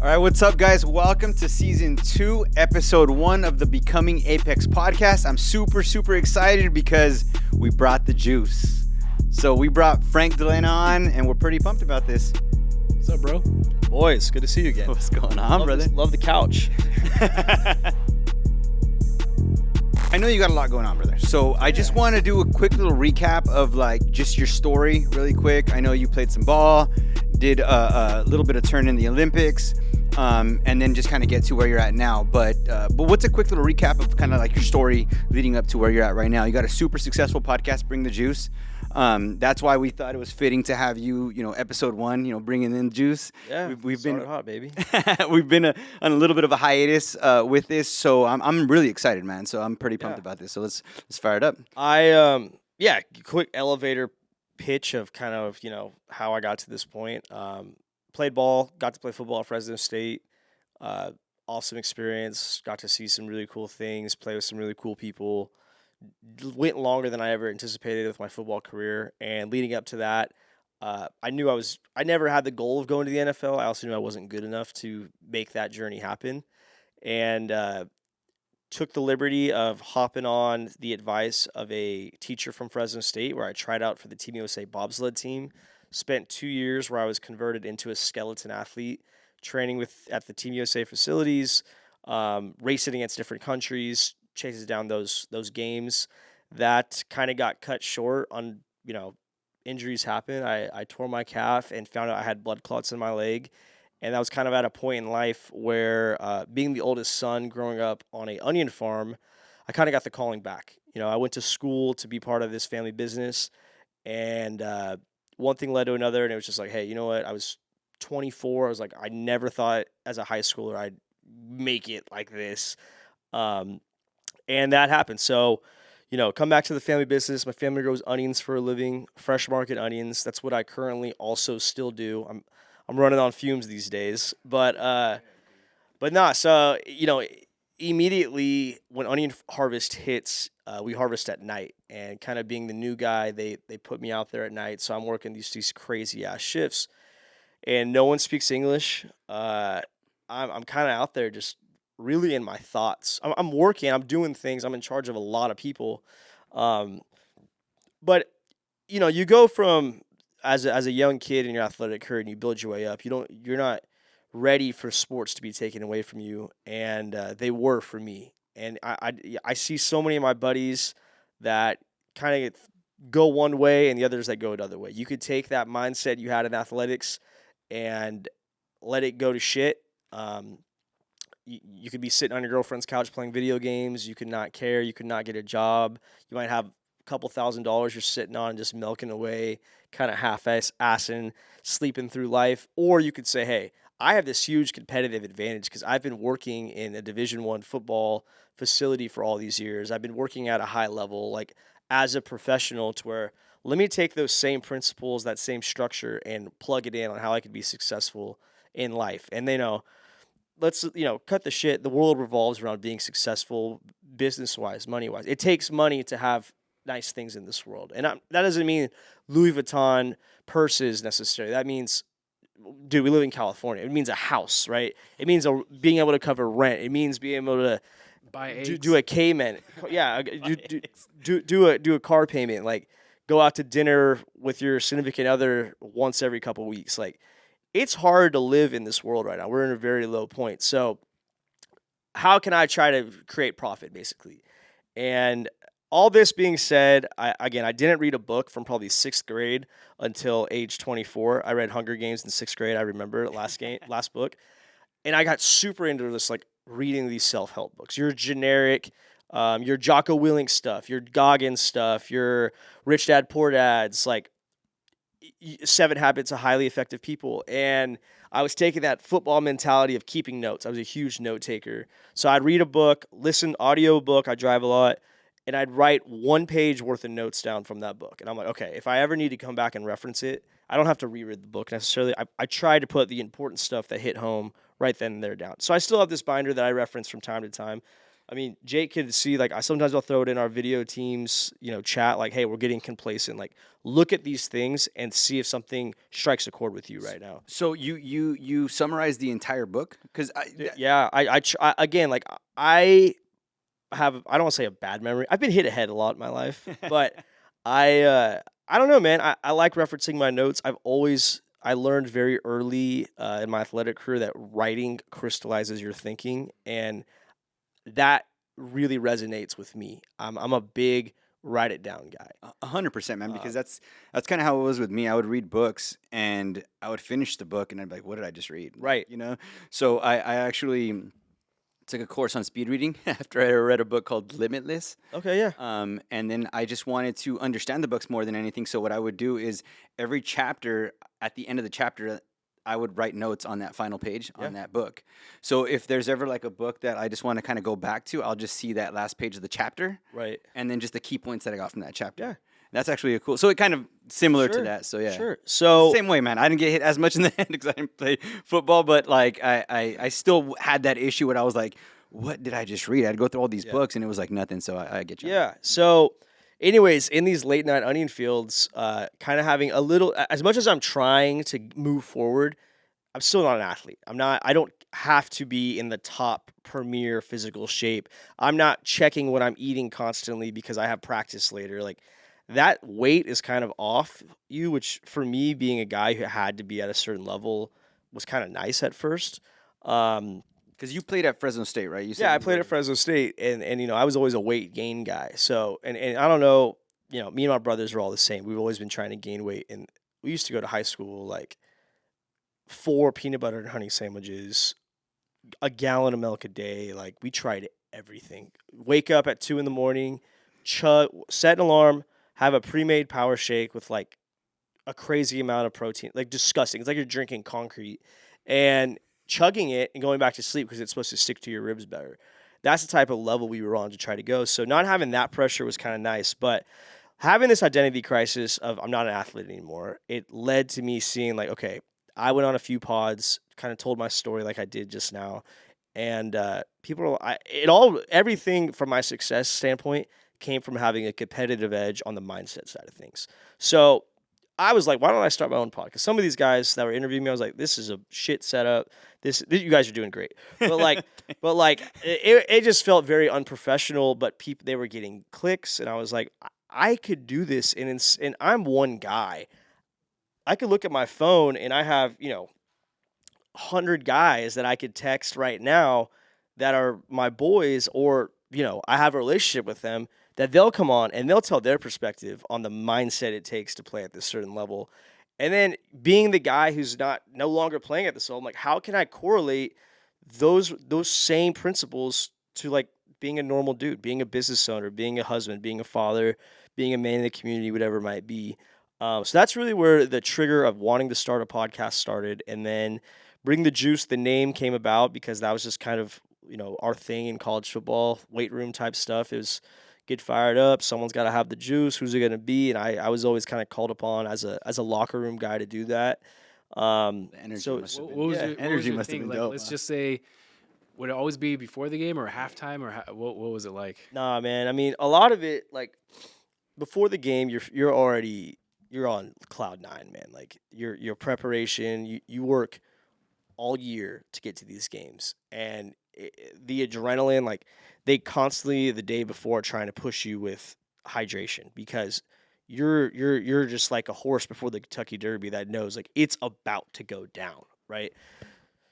All right, what's up, guys? Welcome to Season 2, Episode 1 of the Becoming Apex podcast. I'm super excited because we brought the juice. So we brought Frank Dalena on, and we're pretty pumped about this. What's up, bro? Boys, good to see you again. What's going on, brother? Love the couch. I know you got a lot going on, brother. So I just want to do a quick little recap of just your story really quick. I know you played some ball, did a little bit of turn in the Olympics, and then just kind of get to where you're at now. But what's a quick little recap of kind of like your story leading up to where you're at right now? You got a super successful podcast, Bring the Juice. That's why we thought it was fitting to have you, episode 1, bringing in juice. Yeah, we've been hot, baby. We've been on a little bit of a hiatus with this, so I'm really excited, man. So I'm pretty pumped about this. So let's fire it up. Quick elevator pitch of kind of how I got to this point. Played ball, got to play football at Fresno State. Awesome experience. Got to see some really cool things. Play with some really cool people. Went longer than I ever anticipated with my football career, and leading up to that, I knew I never had the goal of going to the NFL. I also knew I wasn't good enough to make that journey happen, and took the liberty of hopping on the advice of a teacher from Fresno State, where I tried out for the Team USA bobsled team. Spent 2 years where I was converted into a skeleton athlete, training at the Team USA facilities, racing against different countries, chases down those games. That kind of got cut short on, injuries happen. I tore my calf and found out I had blood clots in my leg. And that was kind of at a point in life where, being the oldest son growing up on an onion farm, I kind of got the calling back. I went to school to be part of this family business, and one thing led to another, and it was just like, hey, you know what? I was 24. I was like, I never thought as a high schooler I'd make it like this. And that happened. So, come back to the family business. My family grows onions for a living, fresh market onions. That's what I currently also still do. I'm running on fumes these days, but nah. So immediately when onion harvest hits, we harvest at night, and kind of being the new guy, they put me out there at night. So I'm working these crazy ass shifts, and no one speaks English. I'm kind of out there just really in my thoughts. I'm working, I'm doing things, I'm in charge of a lot of people. But you go from as a young kid in your athletic career, and you build your way up. You're not ready for sports to be taken away from you, and they were for me. And I see so many of my buddies that kind of go one way and the others that go another way. You could take that mindset you had in athletics and let it go to shit. You could be sitting on your girlfriend's couch playing video games. You could not care. You could not get a job. You might have a couple $1,000s you're sitting on and just milking away, kind of half-assing, sleeping through life. Or you could say, hey, I have this huge competitive advantage because I've been working in a Division I football facility for all these years. I've been working at a high level, like as a professional, to where let me take those same principles, that same structure, and plug it in on how I could be successful in life. And let's cut the shit. The world revolves around being successful, business-wise, money-wise. It takes money to have nice things in this world, and that doesn't mean Louis Vuitton purses necessarily. That means, dude, we live in California. It means a house, right? It means being able to cover rent. It means being able to do a Cayman. Yeah, do a car payment. Like, go out to dinner with your significant other once every couple weeks. Like, it's hard to live in this world right now. We're in a very low point. So how can I try to create profit, basically? And all this being said, I didn't read a book from probably 6th grade until age 24. I read Hunger Games in 6th grade. I remember last book. And I got super into this, like, reading these self-help books. Your generic, your Jocko Willink stuff, your Goggins stuff, your Rich Dad, Poor Dads, like 7 Habits of Highly Effective People. And I was taking that football mentality of keeping notes. I was a huge note taker. So I'd read a book, listen, audio book. I drive a lot. And I'd write 1 page worth of notes down from that book. And I'm like, okay, if I ever need to come back and reference it, I don't have to reread the book necessarily. I tried to put the important stuff that hit home right then and there down. So I still have this binder that I reference from time to time. I mean, Jake could see, like, sometimes I'll throw it in our video teams, chat, like, hey, we're getting complacent. Like, look at these things and see if something strikes a chord with you right now. So you summarize the entire book because Yeah, again, like, I don't want to say a bad memory. I've been hit ahead a lot in my life, but I don't know, man. I like referencing my notes. I learned very early in my athletic career that writing crystallizes your thinking, and that really resonates with me. I'm a big write it down guy. 100%, man, because that's kind of how it was with me. I would read books and I would finish the book and I'd be like, what did I just read? Right. So I actually took a course on speed reading after I read a book called Limitless. Okay, yeah. And then I just wanted to understand the books more than anything. So what I would do is every chapter, at the end of the chapter, I would write notes on that final page on that book. So if there's ever like a book that I just want to kind of go back to, I'll just see that last page of the chapter. Right. And then just the key points that I got from that chapter. Yeah. That's actually a cool. So it kind of similar to that. So yeah. Sure. So same way, man. I didn't get hit as much in the head because I didn't play football, but like I still had that issue where I was like, what did I just read? I'd go through all these books and it was like nothing. So I get you. Yeah. So anyways, in these late night onion fields, kind of having a little, as much as I'm trying to move forward, I'm still not an athlete. I don't have to be in the top premier physical shape. I'm not checking what I'm eating constantly because I have practice later. Like, that weight is kind of off you, which for me, being a guy who had to be at a certain level, was kind of nice at first. Because you played at Fresno State, right? Yeah, I played at Fresno State, and I was always a weight gain guy. So, and I don't know, me and my brothers are all the same. We've always been trying to gain weight, and we used to go to high school like 4 peanut butter and honey sandwiches, a gallon of milk a day. Like, we tried everything. Wake up at 2 a.m, set an alarm, have a pre-made power shake with like a crazy amount of protein, like disgusting. It's like you're drinking concrete, and chugging it and going back to sleep because it's supposed to stick to your ribs better. That's the type of level we were on to try to go. So not having that pressure was kind of nice, but having this identity crisis of I'm not an athlete anymore, it led to me seeing like, okay, I went on a few pods, kind of told my story like I did just now, and everything from my success standpoint came from having a competitive edge on the mindset side of things. So I was like, why don't I start my own pod? Because some of these guys that were interviewing me, I was like, this is a shit setup. This you guys are doing great, but like, it just felt very unprofessional. But they were getting clicks, and I was like, I could do this, and I'm one guy. I could look at my phone, and I have 100 guys that I could text right now that are my boys, or I have a relationship with them, that they'll come on and they'll tell their perspective on the mindset it takes to play at this certain level. And then being the guy who's no longer playing at this level, I'm like, how can I correlate those same principles to like being a normal dude, being a business owner, being a husband, being a father, being a man in the community, whatever it might be. So that's really where the trigger of wanting to start a podcast started. And then Bring the Juice, the name came about because that was just kind of, our thing in college football, weight room type stuff. It was get fired up. Someone's got to have the juice. Who's it going to be? And I was always kind of called upon as a locker room guy to do that. The energy must have been, energy must have been like, dope. let's just say, would it always be before the game or halftime, or what was it like? Nah, man. I mean, a lot of it, like, before the game, you're on cloud nine, man. Like, your preparation, you work all year to get to these games, and the adrenaline, like, they constantly the day before trying to push you with hydration because you're just like a horse before the Kentucky Derby that knows like it's about to go down, right?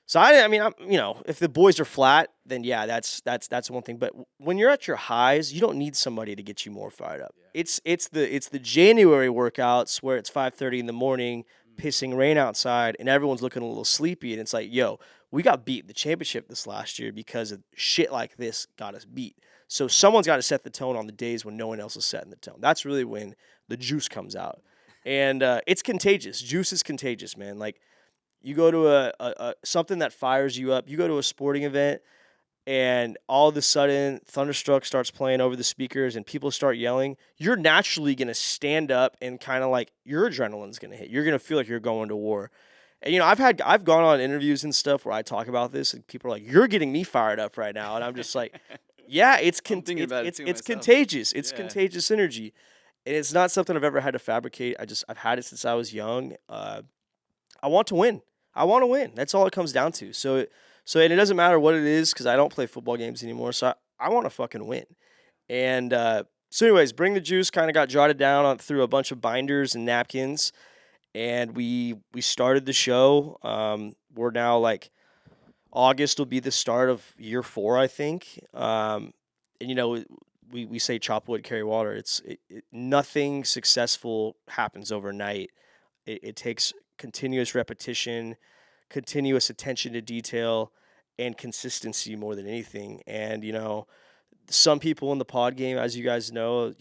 So I mean, if the boys are flat, then yeah, that's one thing. But when you're at your highs, you don't need somebody to get you more fired up. Yeah. It's the January workouts where it's 5:30 in the morning, pissing rain outside, and everyone's looking a little sleepy, and it's like, yo, we got beat in the championship this last year because of shit like this got us beat. So someone's got to set the tone on the days when no one else is setting the tone. That's really when the juice comes out, and it's contagious. Juice is contagious, man. Like, you go to a something that fires you up. You go to a sporting event, and all of a sudden, Thunderstruck starts playing over the speakers, and people start yelling. You're naturally gonna stand up and kind of like your adrenaline's gonna hit. You're gonna feel like you're going to war. And I've gone on interviews and stuff where I talk about this, and people are like, "You're getting me fired up right now," and I'm just like, Yeah, thinking about it too it's myself. contagious. It's Yeah. contagious energy, and it's not something I've ever had to fabricate. I've had it since I was young. I want to win. I want to win. That's all it comes down to. And it doesn't matter what it is because I don't play football games anymore. So I want to fucking win. And so, anyways, Bring the Juice kind of got jotted down through a bunch of binders and napkins, and we started the show. We're now like August will be the start of year 4, I think. And we say chop wood, carry water. Nothing successful happens overnight. It takes continuous repetition, continuous attention to detail, and consistency more than anything. And some people in the pod game, as you guys know,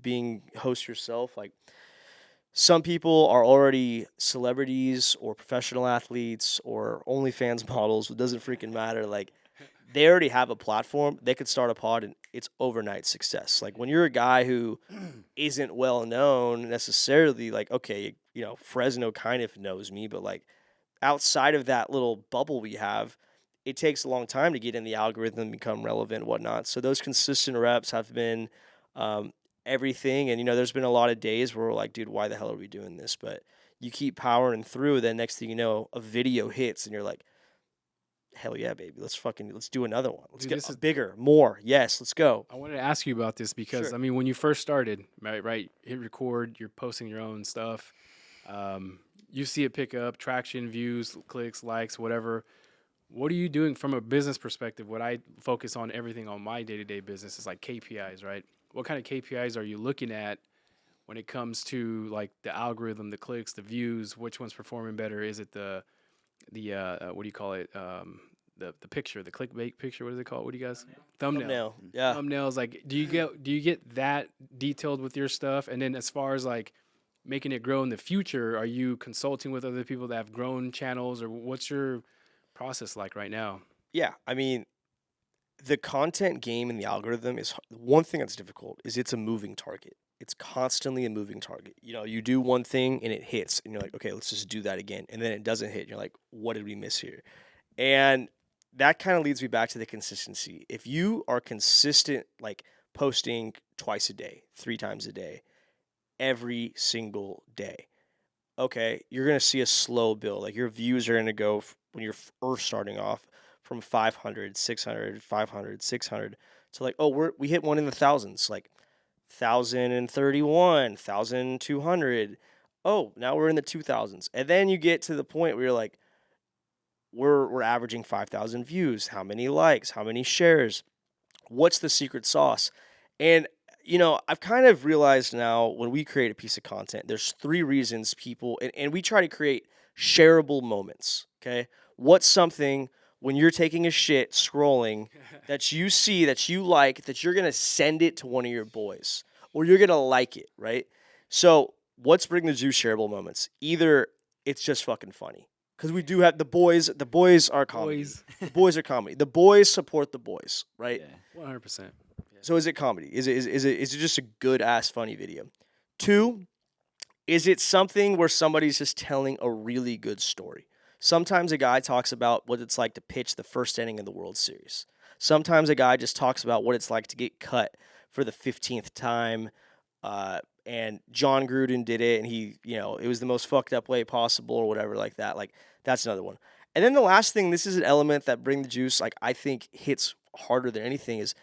being host yourself, like some people are already celebrities or professional athletes or OnlyFans models. It doesn't freaking matter. Like they already have a platform. They could start a pod and it's overnight success. Like when you're a guy who isn't well known necessarily, like, okay, Fresno kind of knows me, but like outside of that little bubble we have, it takes a long time to get in the algorithm, become relevant and whatnot. So those consistent reps have been everything. And, there's been a lot of days where we're like, dude, why the hell are we doing this? But you keep powering through. Then next thing you know, a video hits and you're like, hell yeah, baby. Let's do another one. Let's get bigger, more. Yes, let's go. I wanted to ask you about this because, Sure. I mean, when you first started, right, hit record, you're posting your own stuff. You see it pick up, traction, views, clicks, likes, whatever. What are you doing from a business perspective? What I focus on everything on my day-to-day business is like KPIs, right? What kind of KPIs are you looking at when it comes to like the algorithm, the clicks, the views? Which one's performing better? Is it the what do you call it? The picture, the clickbait picture. What is it called? What do you guys? Thumbnail. Yeah. Thumbnails. Like, do you get that detailed with your stuff? And then as far as like making it grow in the future, are you consulting with other people that have grown channels, or what's your process like right now? Yeah. I mean, the content game and the algorithm is one thing that's difficult is it's a moving target. It's constantly a moving target. You do one thing and it hits and you're like, okay, let's just do that again. And then it doesn't hit. And you're like, what did we miss here? And that kind of leads me back to the consistency. If you are consistent, like posting twice a day, 3 times a day, every single day, okay, you're going to see a slow build. Like your views are going to go when you're first starting off from 500, 600, 500, 600 to like, oh, we hit one in the thousands, like 1,031, 1,200. Oh, now we're in the 2,000s. And then you get to the point where you're like, we're averaging 5,000 views. How many likes? How many shares? What's the secret sauce? And I've kind of realized now when we create a piece of content, there's 3 reasons people, and we try to create shareable moments, okay? What's something when you're taking a shit, scrolling, that you see, that you like, that you're going to send it to one of your boys, or you're going to like it, right? So what's Bring the Juice shareable moments? Either it's just fucking funny, because we do have the boys are comedy. The boys are comedy. The boys support the boys, right? Yeah. 100%. So is it comedy? Is it just a good ass funny video? 2, is it something where somebody's just telling a really good story? Sometimes a guy talks about what it's like to pitch the first inning of the World Series. Sometimes a guy just talks about what it's like to get cut for the 15th time. And John Gruden did it, and he, it was the most fucked up way possible or whatever like that. Like, that's another one. And then the last thing, this is an element that Bring the Juice, like, I think hits harder than anything is,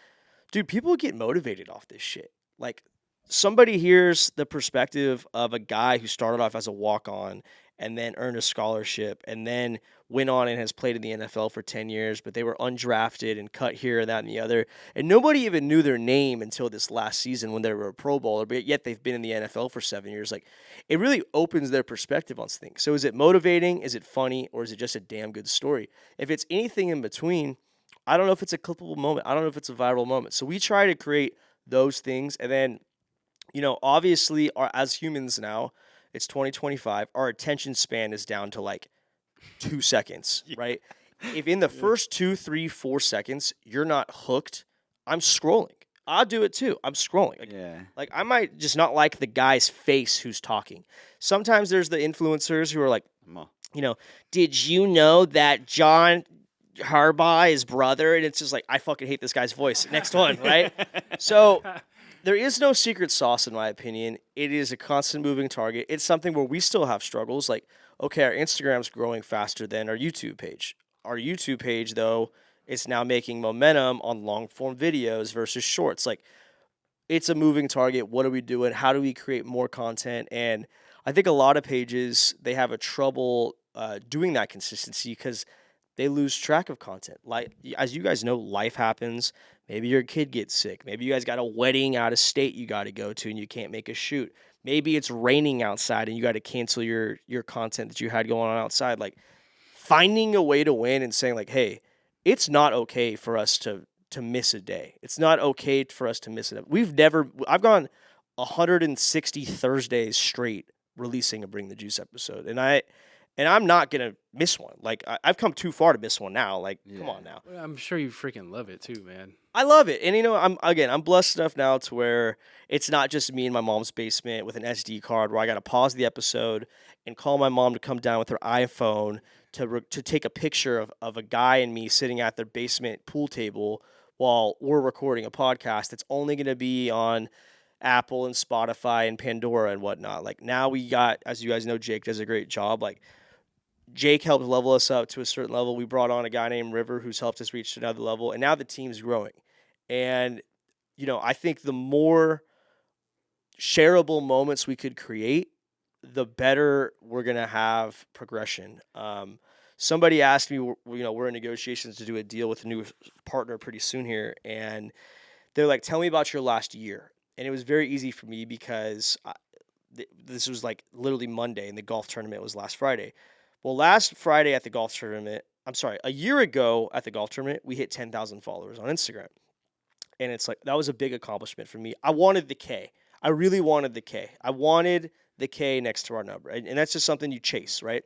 dude, people get motivated off this shit. Like, somebody hears the perspective of a guy who started off as a walk-on and then earned a scholarship and then went on and has played in the NFL for 10 years, but they were undrafted and cut here, that, and the other. And nobody even knew their name until this last season when they were a Pro Bowler, but yet they've been in the NFL for 7 years. Like, it really opens their perspective on things. So is it motivating? Is it funny? Or is it just a damn good story? If it's anything in between, I don't know if it's a clippable moment. I don't know if it's a viral moment. So we try to create those things. And then, obviously, as humans now, it's 2025. Our attention span is down to like 2 seconds, right? If in the first 2, 3, 4 seconds, you're not hooked, I'm scrolling. I'll do it too. I'm scrolling. Like I might just not like the guy's face who's talking. Sometimes there's the influencers who are like, did you know that John Harbaugh, his brother, and it's just like, I fucking hate this guy's voice. Next one, right? So there is no secret sauce, in my opinion. It is a constant moving target. It's something where we still have struggles. Like, okay, our Instagram's growing faster than our YouTube page. Our YouTube page, though, is now making momentum on long form videos versus shorts. Like, it's a moving target. What are we doing? How do we create more content? And I think a lot of pages, they have a trouble doing that consistency because they lose track of content. Like, as you guys know, life happens. Maybe your kid gets sick. Maybe you guys got a wedding out of state you got to go to and you can't make a shoot. Maybe it's raining outside and you got to cancel your content that you had going on outside. Like, finding a way to win and saying like, hey, it's not okay for us to miss a day. It's not okay for us to miss it. I've gone 160 Thursdays straight releasing a Bring the Juice episode, and I'm not gonna miss one. Like, I've come too far to miss one now. Like, come on now. Well, I'm sure you freaking love it too, man. I love it, and I'm blessed enough now to where it's not just me in my mom's basement with an SD card where I got to pause the episode and call my mom to come down with her iPhone to take a picture of a guy and me sitting at their basement pool table while we're recording a podcast that's only going to be on Apple and Spotify and Pandora and whatnot. Like, now we got, as you guys know, Jake does a great job. Like, Jake helped level us up to a certain level. We brought on a guy named River who's helped us reach to another level, and now the team's growing. And, I think the more shareable moments we could create, the better we're going to have progression. Somebody asked me, we're in negotiations to do a deal with a new partner pretty soon here, and they're like, tell me about your last year. And it was very easy for me because this was like literally Monday, and the golf tournament was last Friday. Well, last Friday at the golf tournament, a year ago at the golf tournament, we hit 10,000 followers on Instagram. And it's like, that was a big accomplishment for me. I wanted the K. I really wanted the K. I wanted the K next to our number. And that's just something you chase, right?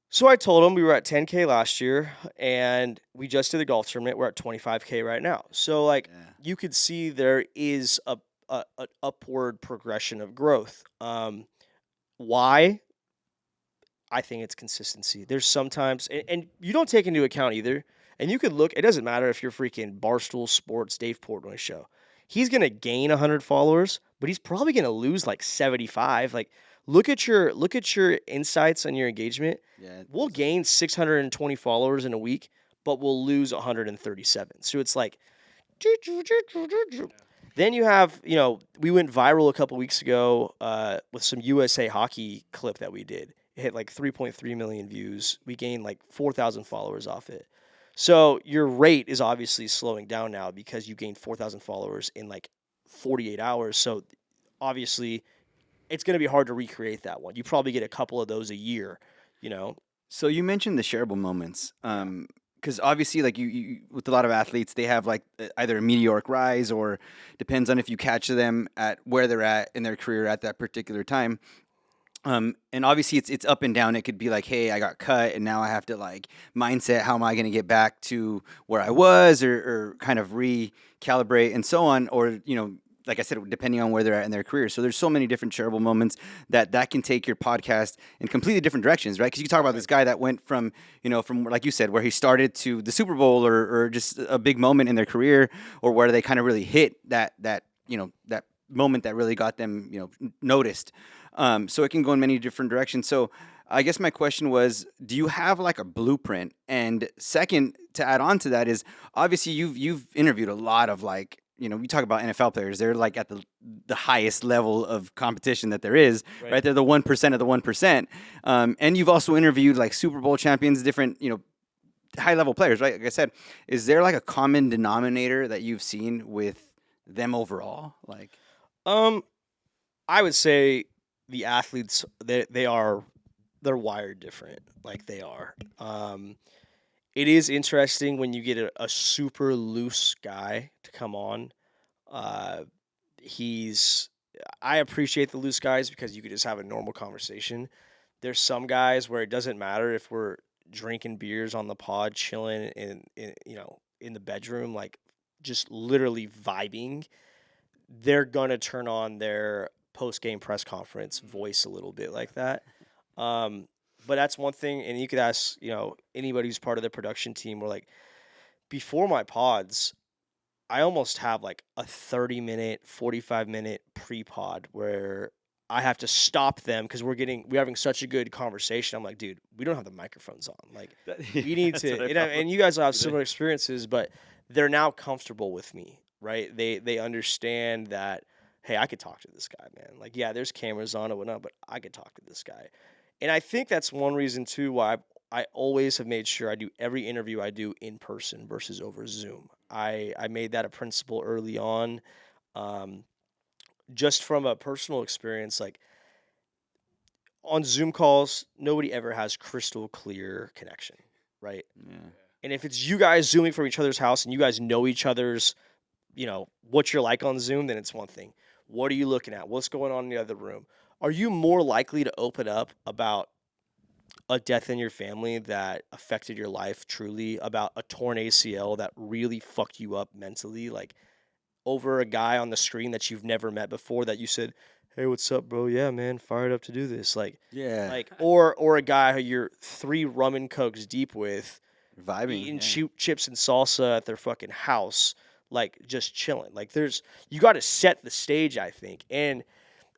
So I told him we were at 10K last year, and we just did the golf tournament. We're at 25K right now. So, like, you could see there is an upward progression of growth. Why? I think it's consistency. There's sometimes, and you don't take into account either, and you could look, it doesn't matter if you're freaking Barstool Sports, Dave Portnoy show. He's going to gain 100 followers, but he's probably going to lose like 75. Like, look at your insights on your engagement. Yeah, we'll gain 620 followers in a week, but we'll lose 137. So it's like, then you have, we went viral a couple weeks ago with some USA hockey clip that we did. It hit like 3.3 million views. We gained like 4,000 followers off it. So your rate is obviously slowing down now because you gained 4,000 followers in like 48 hours. So obviously it's going to be hard to recreate that one. You probably get a couple of those a year, So you mentioned the shareable moments. Because obviously, like you with a lot of athletes, they have like either a meteoric rise or depends on if you catch them at where they're at in their career at that particular time. And obviously it's up and down. It could be like, hey, I got cut and now I have to like mindset, how am I going to get back to where I was or kind of recalibrate and so on. Or, like I said, depending on where they're at in their career. So there's so many different shareable moments that can take your podcast in completely different directions, right? Because you talk about this guy that went from like you said, where he started to the Super Bowl or just a big moment in their career, or where they kind of really hit that moment that really got them, noticed. So it can go in many different directions. So I guess my question was, do you have like a blueprint? And second, to add on to that is obviously you've interviewed a lot of like, we talk about NFL players. They're like at the highest level of competition that there is, right? They're the 1% of the 1%. And you've also interviewed like Super Bowl champions, different, high level players, right? Like I said, is there like a common denominator that you've seen with them overall? Like, I would say the athletes, they're wired different. Like, they are. It is interesting when you get a super loose guy to come on. I appreciate the loose guys because you could just have a normal conversation. There's some guys where it doesn't matter if we're drinking beers on the pod, chilling in the bedroom, like just literally vibing. They're gonna turn on their post-game press conference voice a little bit like that. But But that's one thing, and you could ask, anybody who's part of the production team, or like before my pods, I almost have like a 30-minute, 45-minute pre-pod where I have to stop them because we're having such a good conversation. I'm like, dude, we don't have the microphones on. Like, we need to, and you guys will have similar experiences, but they're now comfortable with me, right? They understand that, hey, I could talk to this guy, man. Like, yeah, there's cameras on and whatnot, but I could talk to this guy. And I think that's one reason too why I always have made sure I do every interview I do in person versus over Zoom. I made that a principle early on. Just from a personal experience, like on Zoom calls, nobody ever has crystal clear connection, right? Yeah. And if it's you guys Zooming from each other's house and you guys know each other's, what you're like on Zoom, then it's one thing. What are you looking at? What's going on in the other room? Are you more likely to open up about a death in your family that affected your life truly, about a torn ACL that really fucked you up mentally, like over a guy on the screen that you've never met before that you said, "Hey, what's up, bro? Yeah, man, fired up to do this." Yeah. Or a guy who you're 3 rum and cokes deep with, Vibing. eating chips and salsa at their fucking house, like just chilling. Like you got to set the stage, I think. And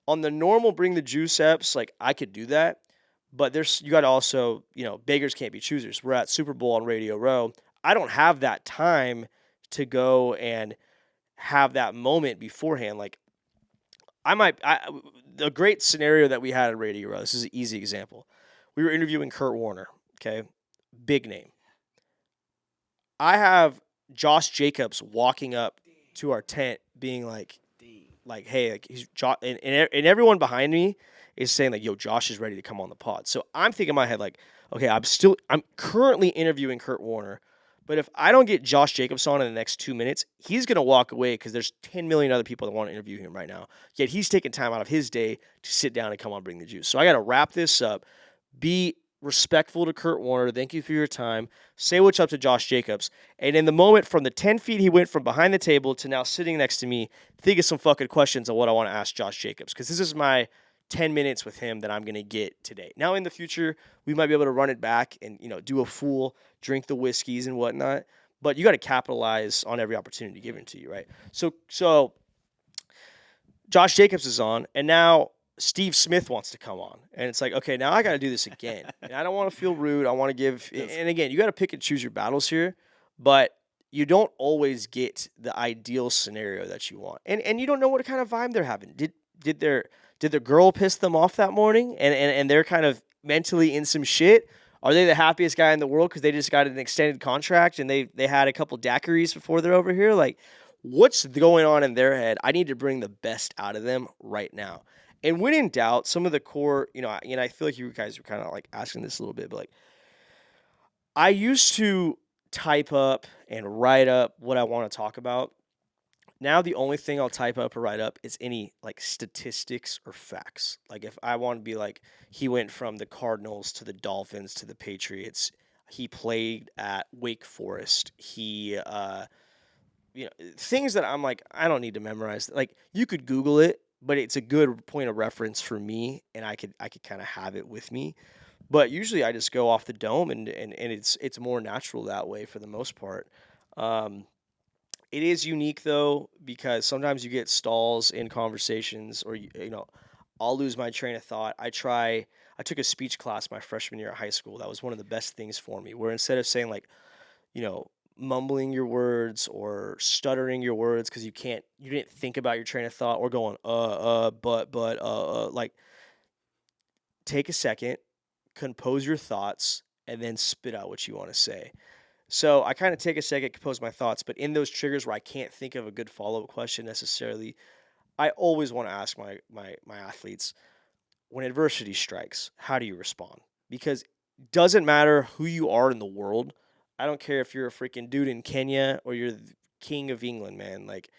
on the normal Bring the Juice eps, like I could do that, but you got to also, beggars can't be choosers. We're at Super Bowl on Radio Row. I don't have that time to go and have that moment beforehand. Like the great scenario that we had at Radio Row, this is an easy example. We were interviewing Kurt Warner, okay? Big name. I have Josh Jacobs walking up to our tent being like, hey, like he's and everyone behind me is saying like, yo, Josh is ready to come on the pod. So I'm thinking in my head like, okay, I'm currently interviewing Kurt Warner, but if I don't get Josh Jacobs on in the next 2 minutes, he's going to walk away because there's 10 million other people that want to interview him right now. Yet he's taking time out of his day to sit down and come on Bring the Juice. So I got to wrap this up, be respectful to Kurt Warner. Thank you for your time. Say what's up to Josh Jacobs. And in the moment from the 10 feet he went from behind the table to now sitting next to me, think of some fucking questions on what I want to ask Josh Jacobs. Because this is my 10 minutes with him that I'm going to get today. Now in the future, we might be able to run it back and, do a full drink the whiskeys and whatnot. But you got to capitalize on every opportunity given to you, right? So Josh Jacobs is on, and now Steve Smith wants to come on. And it's like, okay, now I got to do this again. And I don't want to feel rude. I want to give – and again, you got to pick and choose your battles here. But you don't always get the ideal scenario that you want. And you don't know what kind of vibe they're having. Did their girl piss them off that morning and they're kind of mentally in some shit? Are they the happiest guy in the world because they just got an extended contract and they had a couple daiquiris before they're over here? Like, what's going on in their head? I need to bring the best out of them right now. And when in doubt, some of the core, I feel like you guys were kind of like asking this a little bit, but like, I used to type up and write up what I want to talk about. Now the only thing I'll type up or write up is any like statistics or facts. Like if I want to be like, he went from the Cardinals to the Dolphins to the Patriots. He played at Wake Forest. He, things that I'm like, I don't need to memorize. Like you could Google it, but it's a good point of reference for me, and I could kind of have it with me. But usually I just go off the dome, and it's more natural that way for the most part. It is unique though, because sometimes you get stalls in conversations, or I'll lose my train of thought. I took a speech class my freshman year at high school. That was one of the best things for me, where instead of saying like, mumbling your words or stuttering your words because you didn't think about your train of thought, or going but like, take a second, compose your thoughts, and then spit out what you want to say. So I kind of take a second, compose my thoughts, but in those triggers where I can't think of a good follow-up question necessarily, I always want to ask my athletes, when adversity strikes, how do you respond? Because it doesn't matter who you are in the world. I don't care if you're a freaking dude in Kenya or you're the king of England, man. Like,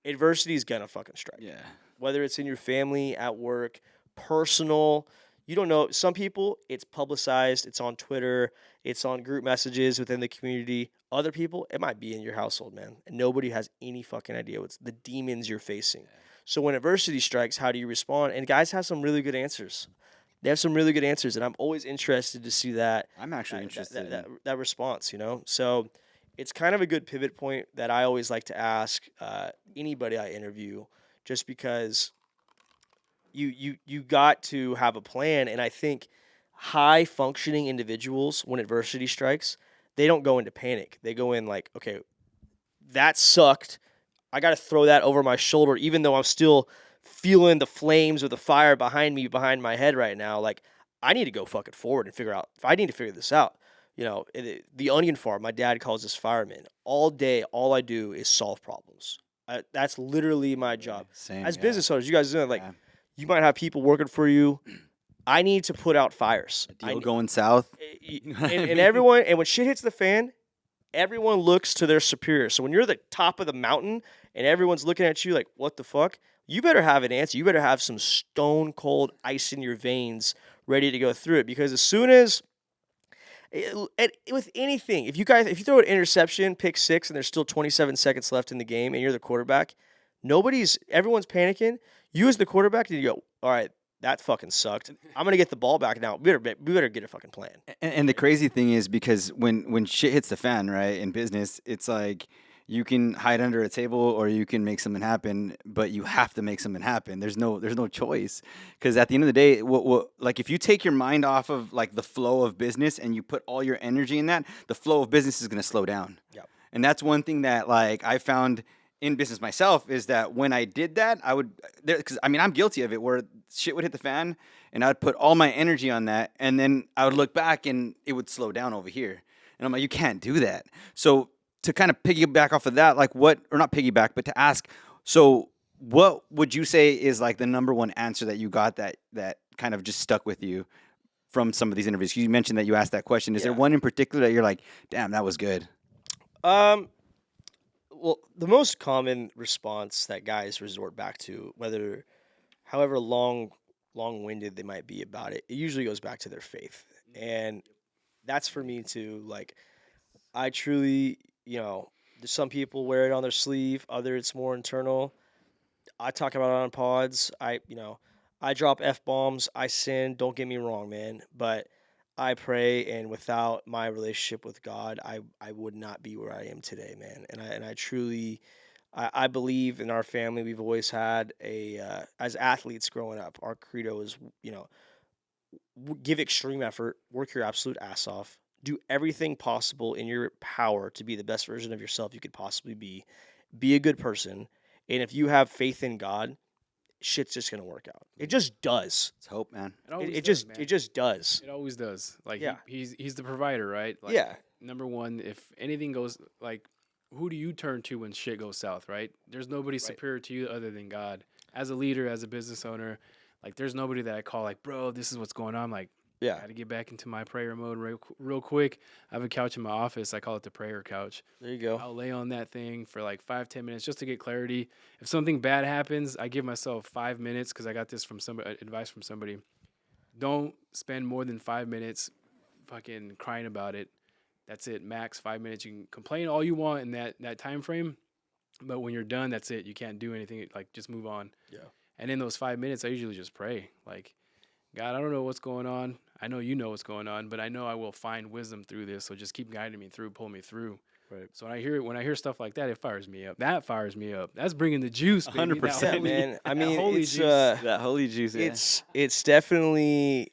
adversity is gonna fucking strike. Yeah. Whether it's in your family, at work, personal. You don't know. Some people, it's publicized. It's on Twitter. It's on group messages within the community. Other people, it might be in your household, man. And nobody has any fucking idea what's the demons you're facing. So when adversity strikes, how do you respond? And guys have some really good answers. They have some really good answers, and I'm always interested to see that I'm actually that interested. that response. So it's kind of a good pivot point that I always like to ask anybody I interview, just because you got to have a plan. And I think high functioning individuals, when adversity strikes, they don't go into panic. They go in like, okay, that sucked. I got to throw that over my shoulder, even though I'm still feeling the flames or the fire behind me, behind my head right now. Like, I need to go fucking forward and figure out. If I need to figure this out, the onion farm. My dad calls us firemen. All day, all I do is solve problems. That's literally my job. Same. As yeah. business owners, you guys know, like, Yeah. you might have people working for you. I need to put out fires. Deal going south. And everyone, and when shit hits the fan, everyone looks to their superior. So when you're at the top of the mountain and everyone's looking at you like, what the fuck? You better have an answer. You better have some stone cold ice in your veins ready to go through it. Because as soon as with anything, if you throw an interception, pick six, and there's still 27 seconds left in the game, and you're the quarterback, everyone's panicking. You as the quarterback, and you go, all right, that fucking sucked. I'm gonna get the ball back now. We better get a fucking plan. And the crazy thing is, because when shit hits the fan, right, in business, it's like you can hide under a table or you can make something happen, but you have to make something happen. There's no choice, because at the end of the day, like if you take your mind off of like the flow of business and you put all your energy in that, the flow of business is going to slow down. Yep. And that's one thing that like I found in business myself, is that when I did that, because I mean, I'm guilty of it, where shit would hit the fan and I'd put all my energy on that, and then I would look back and it would slow down over here. And I'm like, you can't do that. So to kind of piggyback off of that, like or not piggyback, but to ask, so what would you say is like the number one answer that you got that kind of just stuck with you from some of these interviews? You mentioned that you asked that question. Is there one in particular that you're like, damn, that was good? Well, the most common response that guys resort back to, however long-winded they might be about it, it usually goes back to their faith. And that's for me too. Like, I truly, some people wear it on their sleeve, other it's more internal. I talk about it on pods. I drop F-bombs, I sin, don't get me wrong, man, but I pray, and without my relationship with God, I would not be where I am today, man. And I truly, I believe in our family. We've always had as athletes growing up, our credo is, give extreme effort, work your absolute ass off, do everything possible in your power to be the best version of yourself you could possibly be a good person. And if you have faith in God, shit's just gonna work out. It just does. It's hope, man. It just does. It always does. Like, Yeah. he's the provider, right? Like, Yeah. Number one, if anything goes, like, who do you turn to when shit goes south, right? There's nobody superior to you other than God. As a leader, as a business owner, like, there's nobody that I call like, bro, this is what's going on. Like, Yeah. I got to get back into my prayer mode real quick. I have a couch in my office. I call it the prayer couch. There you go. I'll lay on that thing for like 5-10 minutes just to get clarity. If something bad happens, I give myself 5 minutes, because I got this from advice from somebody. Don't spend more than 5 minutes fucking crying about it. That's it, max 5 minutes. You can complain all you want in that time frame, but when you're done, that's it. You can't do anything. Like, just move on. Yeah. And in those 5 minutes, I usually just pray. Like, God, I don't know what's going on. I know you know what's going on, but I know I will find wisdom through this. So just keep guiding me through, pull me through. Right. So when I hear stuff like that, it fires me up. That fires me up. That's bringing the juice, baby. 100%, man. I mean, holy it's juice. That holy juice. Yeah. it's definitely.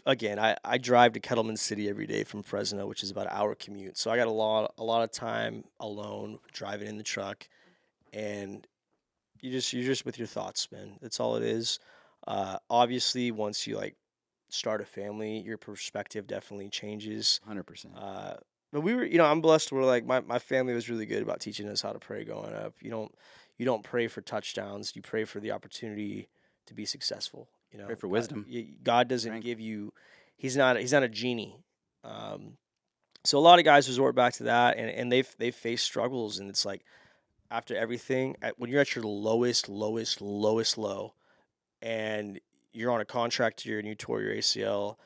Again, I drive to Kettleman City every day from Fresno, which is about an hour commute. So I got a lot of time alone driving in the truck, and you're just with your thoughts, man. That's all it is. Obviously, once you like start a family, your perspective definitely changes. 100%. But we were, I'm blessed where like my family was really good about teaching us how to pray growing up. You don't pray for touchdowns. You pray for the opportunity to be successful. Pray for wisdom. God doesn't give you. He's not a genie. So a lot of guys resort back to that, and they've faced struggles, and it's like after everything, when you're at your lowest low, and you're on a contract year and you tore your ACL,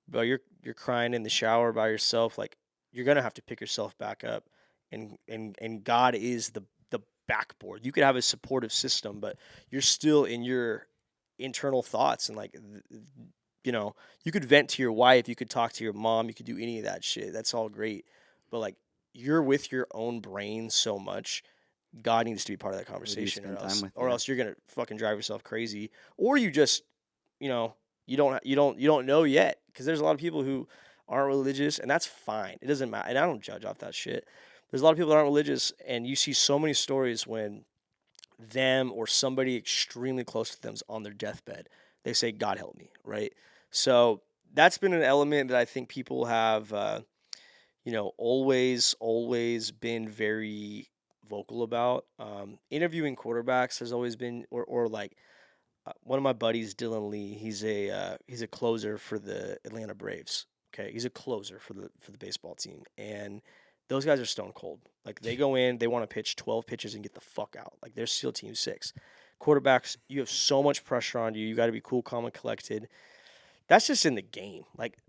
but you're crying in the shower by yourself, like you're gonna have to pick yourself back up, and God is the backboard. You could have a supportive system, but you're still in your internal thoughts, and like you know, you could vent to your wife, you could talk to your mom, you could do any of that shit. That's all great. But like you're with your own brain so much. God needs to be part of that Who do you conversation, spend time with? or Yeah. else you're gonna fucking drive yourself crazy, or you just, you know, you don't know yet, because there's a lot of people who aren't religious, and that's fine. It doesn't matter, and I don't judge off that shit. There's a lot of people that aren't religious, and you see so many stories when them or somebody extremely close to them's on their deathbed. They say, "God help me," right? So that's been an element that I think people have, always been very vocal about. Interviewing quarterbacks has always been, or like one of my buddies, Dylan Lee. He's a closer for the Atlanta Braves. Okay, he's a closer for the baseball team, and those guys are stone cold. Like they go in, they want to pitch 12 pitches and get the fuck out. Like they're SEAL Team 6. Quarterbacks, you have so much pressure on you. You got to be cool, calm, and collected. That's just in the game. Like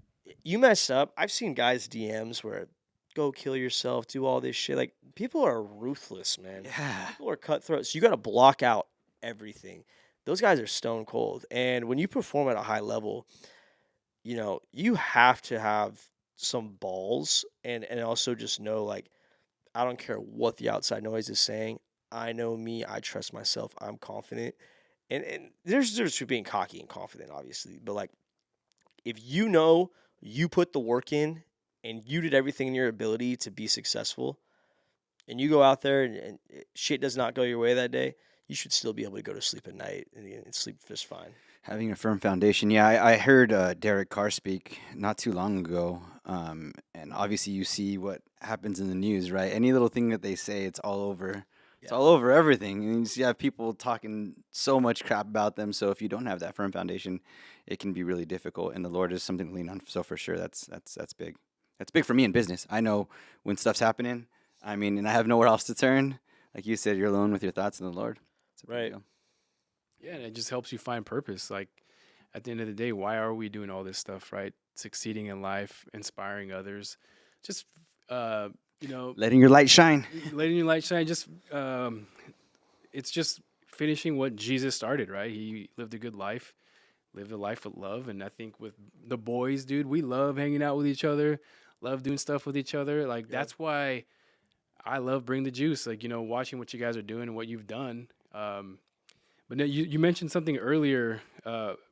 you mess up. I've seen guys DMs where go kill yourself, do all this shit. Like people are ruthless, man. Yeah. People are cutthroat. So you got to block out everything. Those guys are stone cold. And when you perform at a high level, you have to have some balls and also just know, like, I don't care what the outside noise is saying. I know me. I trust myself. I'm confident. And there's between being cocky and confident, obviously. But like, if you put the work in and you did everything in your ability to be successful, and you go out there and shit does not go your way that day, you should still be able to go to sleep at night and sleep just fine. Having a firm foundation. Yeah, I heard Derek Carr speak not too long ago. And obviously, you see what happens in the news, right? Any little thing that they say, it's all over. It's Yeah. all over everything. And you have people talking so much crap about them. So if you don't have that firm foundation, it can be really difficult. And the Lord is something to lean on. So for sure, that's big. That's big for me in business. I know when stuff's happening. I mean, and I have nowhere else to turn. Like you said, you're alone with your thoughts in the Lord. It's a big Right. deal. Yeah, and it just helps you find purpose. Like at the end of the day, why are we doing all this stuff, right? Succeeding in life, inspiring others, just Letting your light shine. letting your light shine. Just it's just finishing what Jesus started, right? He lived a good life, lived a life of love, and I think with the boys, dude, we love hanging out with each other, love doing stuff with each other. Like that's why I love Bring the Juice. Like watching what you guys are doing and what you've done. But now you mentioned something earlier,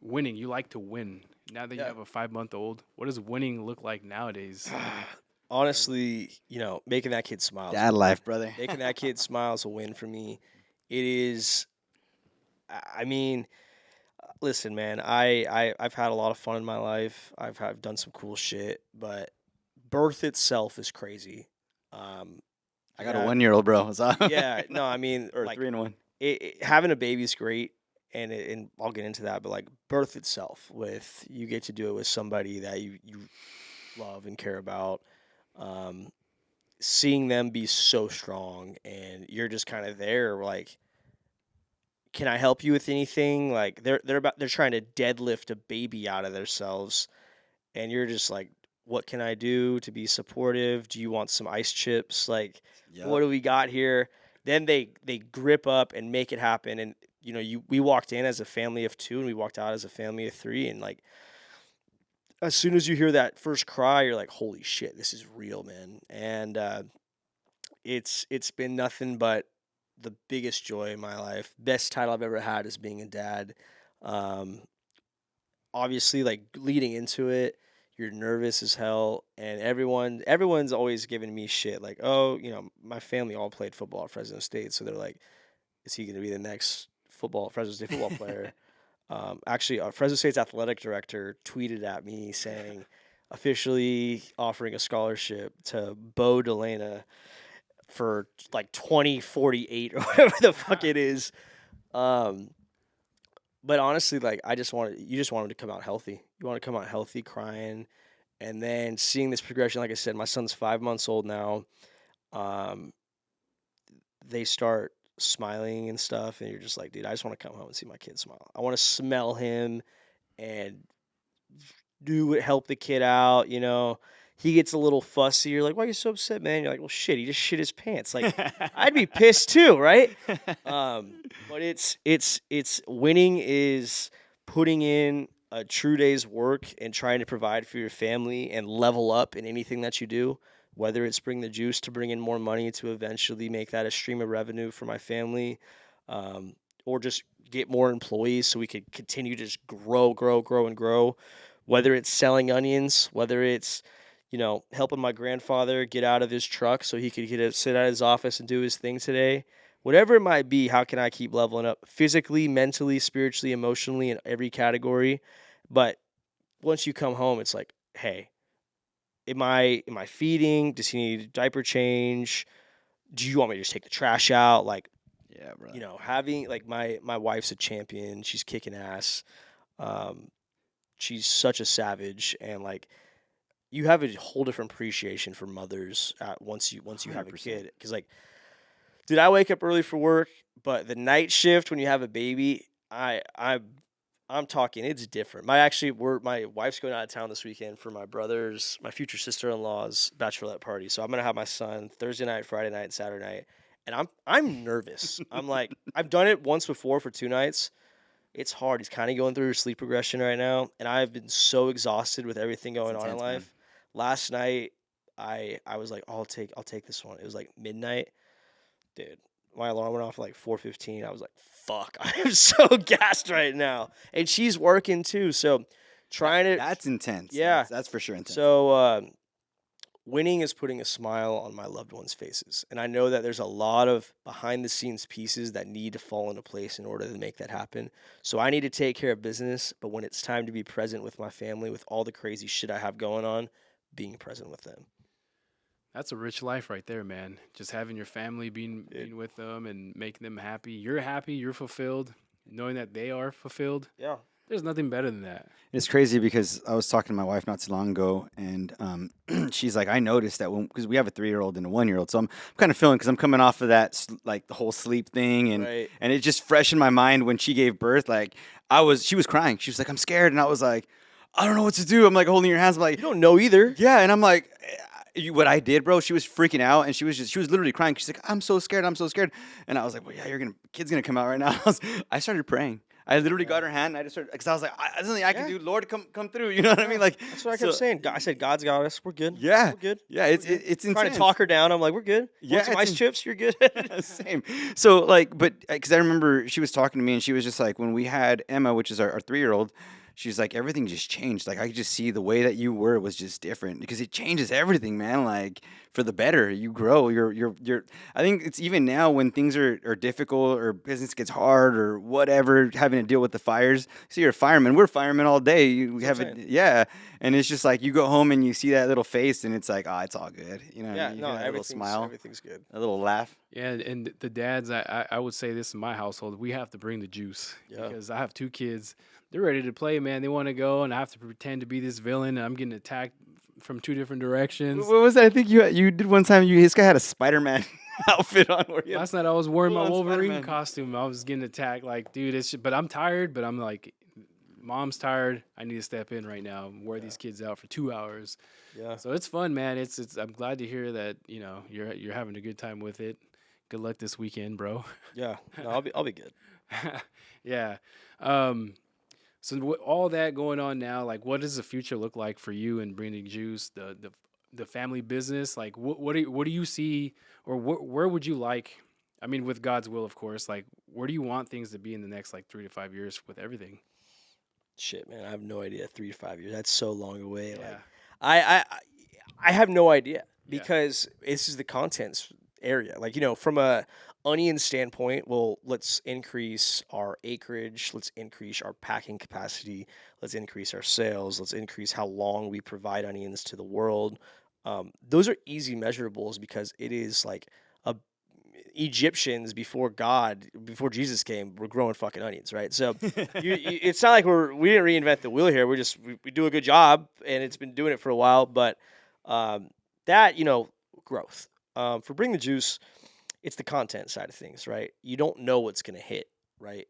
winning. You like to win. Now that you Yeah. have a 5-month-old, what does winning look like nowadays? Honestly, making that kid smile. Dad life, brother. Making that kid smile is a win for me. It is. I mean, listen, man. I've had a lot of fun in my life. I've done some cool shit, but birth itself is crazy. I got a Yeah. 1-year-old, bro. So Yeah, no, I mean, or like 3-in-1. having a baby is great, and I'll get into that. But like birth itself, with you get to do it with somebody that you love and care about. Seeing them be so strong, and you're just kind of there, like, can I help you with anything? Like they're trying to deadlift a baby out of themselves, and you're just like, what can I do to be supportive? Do you want some ice chips? Like, what do we got here? Then they grip up and make it happen. And we walked in as a family of 2, and we walked out as a family of 3, and like as soon as you hear that first cry, you're like, holy shit, this is real, man. And it's been nothing but the biggest joy in my life. Best title I've ever had is being a dad. Obviously, like leading into it, you're nervous as hell, and everyone's always giving me shit. Like, oh, my family all played football at Fresno State, so they're like, is he gonna be the next Fresno State football player? Actually, Fresno State's athletic director tweeted at me saying, officially offering a scholarship to Bo Dalena for like 2048 or whatever the fuck it is. But honestly, like you just want him to come out healthy. You want to come out healthy, crying, and then seeing this progression. Like I said, my son's 5 months old now. They start smiling and stuff, and you're just like, dude, I just want to come home and see my kid smile. I want to smell him and help the kid out. He gets a little fussy. You're like, why are you so upset, man? You're like, well, shit, he just shit his pants. Like, I'd be pissed too, right? But it's winning is putting in a true day's work and trying to provide for your family and level up in anything that you do, whether it's Bring the Juice to bring in more money to eventually make that a stream of revenue for my family, um, or just get more employees so we could continue to just grow, and grow. Whether it's selling onions, whether it's helping my grandfather get out of his truck so he could sit at his office and do his thing today. Whatever it might be, how can I keep leveling up physically, mentally, spiritually, emotionally, in every category? But once you come home, it's like, hey, am I feeding? Does he need a diaper change? Do you want me to just take the trash out? Like, Yeah, bro. having like my wife's a champion. She's kicking ass. Um, she's such a savage, and like you have a whole different appreciation for mothers once you have a 100%. kid. Because like, dude, I wake up early for work, but the night shift when you have a baby, I'm talking, it's different. My wife's going out of town this weekend for my future sister-in-law's bachelorette party. So I'm gonna have my son Thursday night, Friday night, and Saturday night. And I'm nervous. I'm like, I've done it once before for 2 nights. It's hard. He's kind of going through sleep regression right now, and I've been so exhausted with everything going on in intense, man. life. Last night, I was like, I'll take this one. It was like midnight, dude. My alarm went off at like 4:15. I was like, fuck, I am so gassed right now. And she's working too, so trying to That's intense. Yeah. That's for sure intense. so winning is putting a smile on my loved ones' faces. And I know that there's a lot of behind the scenes pieces that need to fall into place in order to make that happen. So I need to take care of business, but when it's time to be present with my family, with all the crazy shit I have going on, being present with them. That's a rich life right there, man. Just having your family, being with them and making them happy. You're fulfilled, knowing that they are fulfilled. Yeah. There's nothing better than that. It's crazy because I was talking to my wife not too long ago, and she's like, I noticed that because we have a 3-year-old and a 1-year-old, so I'm kind of feeling because I'm coming off of that like the whole sleep thing, and Right. and it's just fresh in my mind when she gave birth. Like she was crying. She was like, I'm scared, and I was like, I don't know what to do. I'm like holding your hands. I'm like, You don't know either. yeah, and I'm like, what I did, bro. She was freaking out, and she was literally crying. She's like, I'm so scared, and I was like, well, yeah, kid's gonna come out right now. I started praying. I literally got her hand, and I just started, because I was like, there's nothing I can do. Lord, come through. You know what I mean? Like, That's what I kept saying. I said, God's got us. We're good. Yeah, We're good. yeah. It's Trying intense. to talk her down. I'm like, we're good. Yeah, Want some it's ice chips? You're good. Same. So like, but because I remember she was talking to me, and she was just like, when we had Emma, which is our 3-year-old, she's like, everything just changed. Like, I could just see the way that you were was just different, because it changes everything, man. Like, for the better, you grow. You're. I think it's even now when things are difficult or business gets hard or whatever, having to deal with the fires. So you're a fireman. We're firemen all day. We have it. Yeah. And it's just like you go home and you see that little face, and it's like, it's all good. You know, Yeah, you no, get a little smile, everything's good. a little laugh. Yeah, and the dads, I would say this in my household, we have to bring the juice. Yeah. Because I have 2 kids. They're ready to play, man. They want to go, and I have to pretend to be this villain, and I'm getting attacked from 2 different directions. What was that? I think you did one time. This guy had a Spider-Man outfit on. Last night I was wearing my full-on Wolverine Spider-Man. costume. I was getting attacked. Like, dude, but I'm tired. But I'm like, mom's tired. I need to step in right now and wear these kids out for 2 hours. Yeah. So it's fun, man. It's. I'm glad to hear that you're having a good time with it. Good luck this weekend, bro. Yeah. No, I'll be good. Yeah. So all that going on now, like, what does the future look like for you and Bring the Juice, the family business? Like, what do you see, or where would you like? I mean, with God's will, of course. Like, where do you want things to be in the next 3 to 5 years with everything? Shit, man, I have no idea. 3 to 5 years. That's so long away. Yeah. Like, I have no idea, Yeah. because this is the contents area. Like, from a onion standpoint, well, let's increase our acreage, let's increase our packing capacity, let's increase our sales, let's increase how long we provide onions to the world. Those are easy measurables, because it is like Egyptians before Jesus came, were growing fucking onions, right? So it's not like we didn't reinvent the wheel here. We do a good job, and it's been doing it for a while. But that growth for Bring the Juice, it's the content side of things, right? You don't know what's gonna hit, right?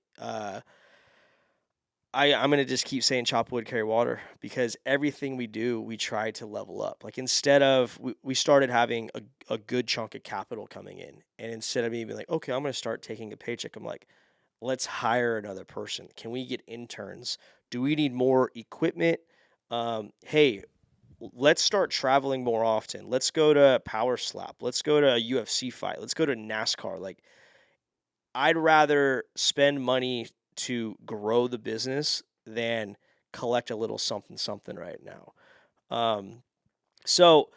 I'm gonna just keep saying chop wood, carry water, because everything we do, we try to level up. Like, instead of we started having a good chunk of capital coming in, and instead of me being like, okay, I'm gonna start taking a paycheck, I'm like, let's hire another person. Can we get interns Do we need more equipment? Hey, let's start traveling more often. Let's go to Power Slap. Let's go to a UFC fight. Let's go to NASCAR. Like, I'd rather spend money to grow the business than collect a little something something right now. So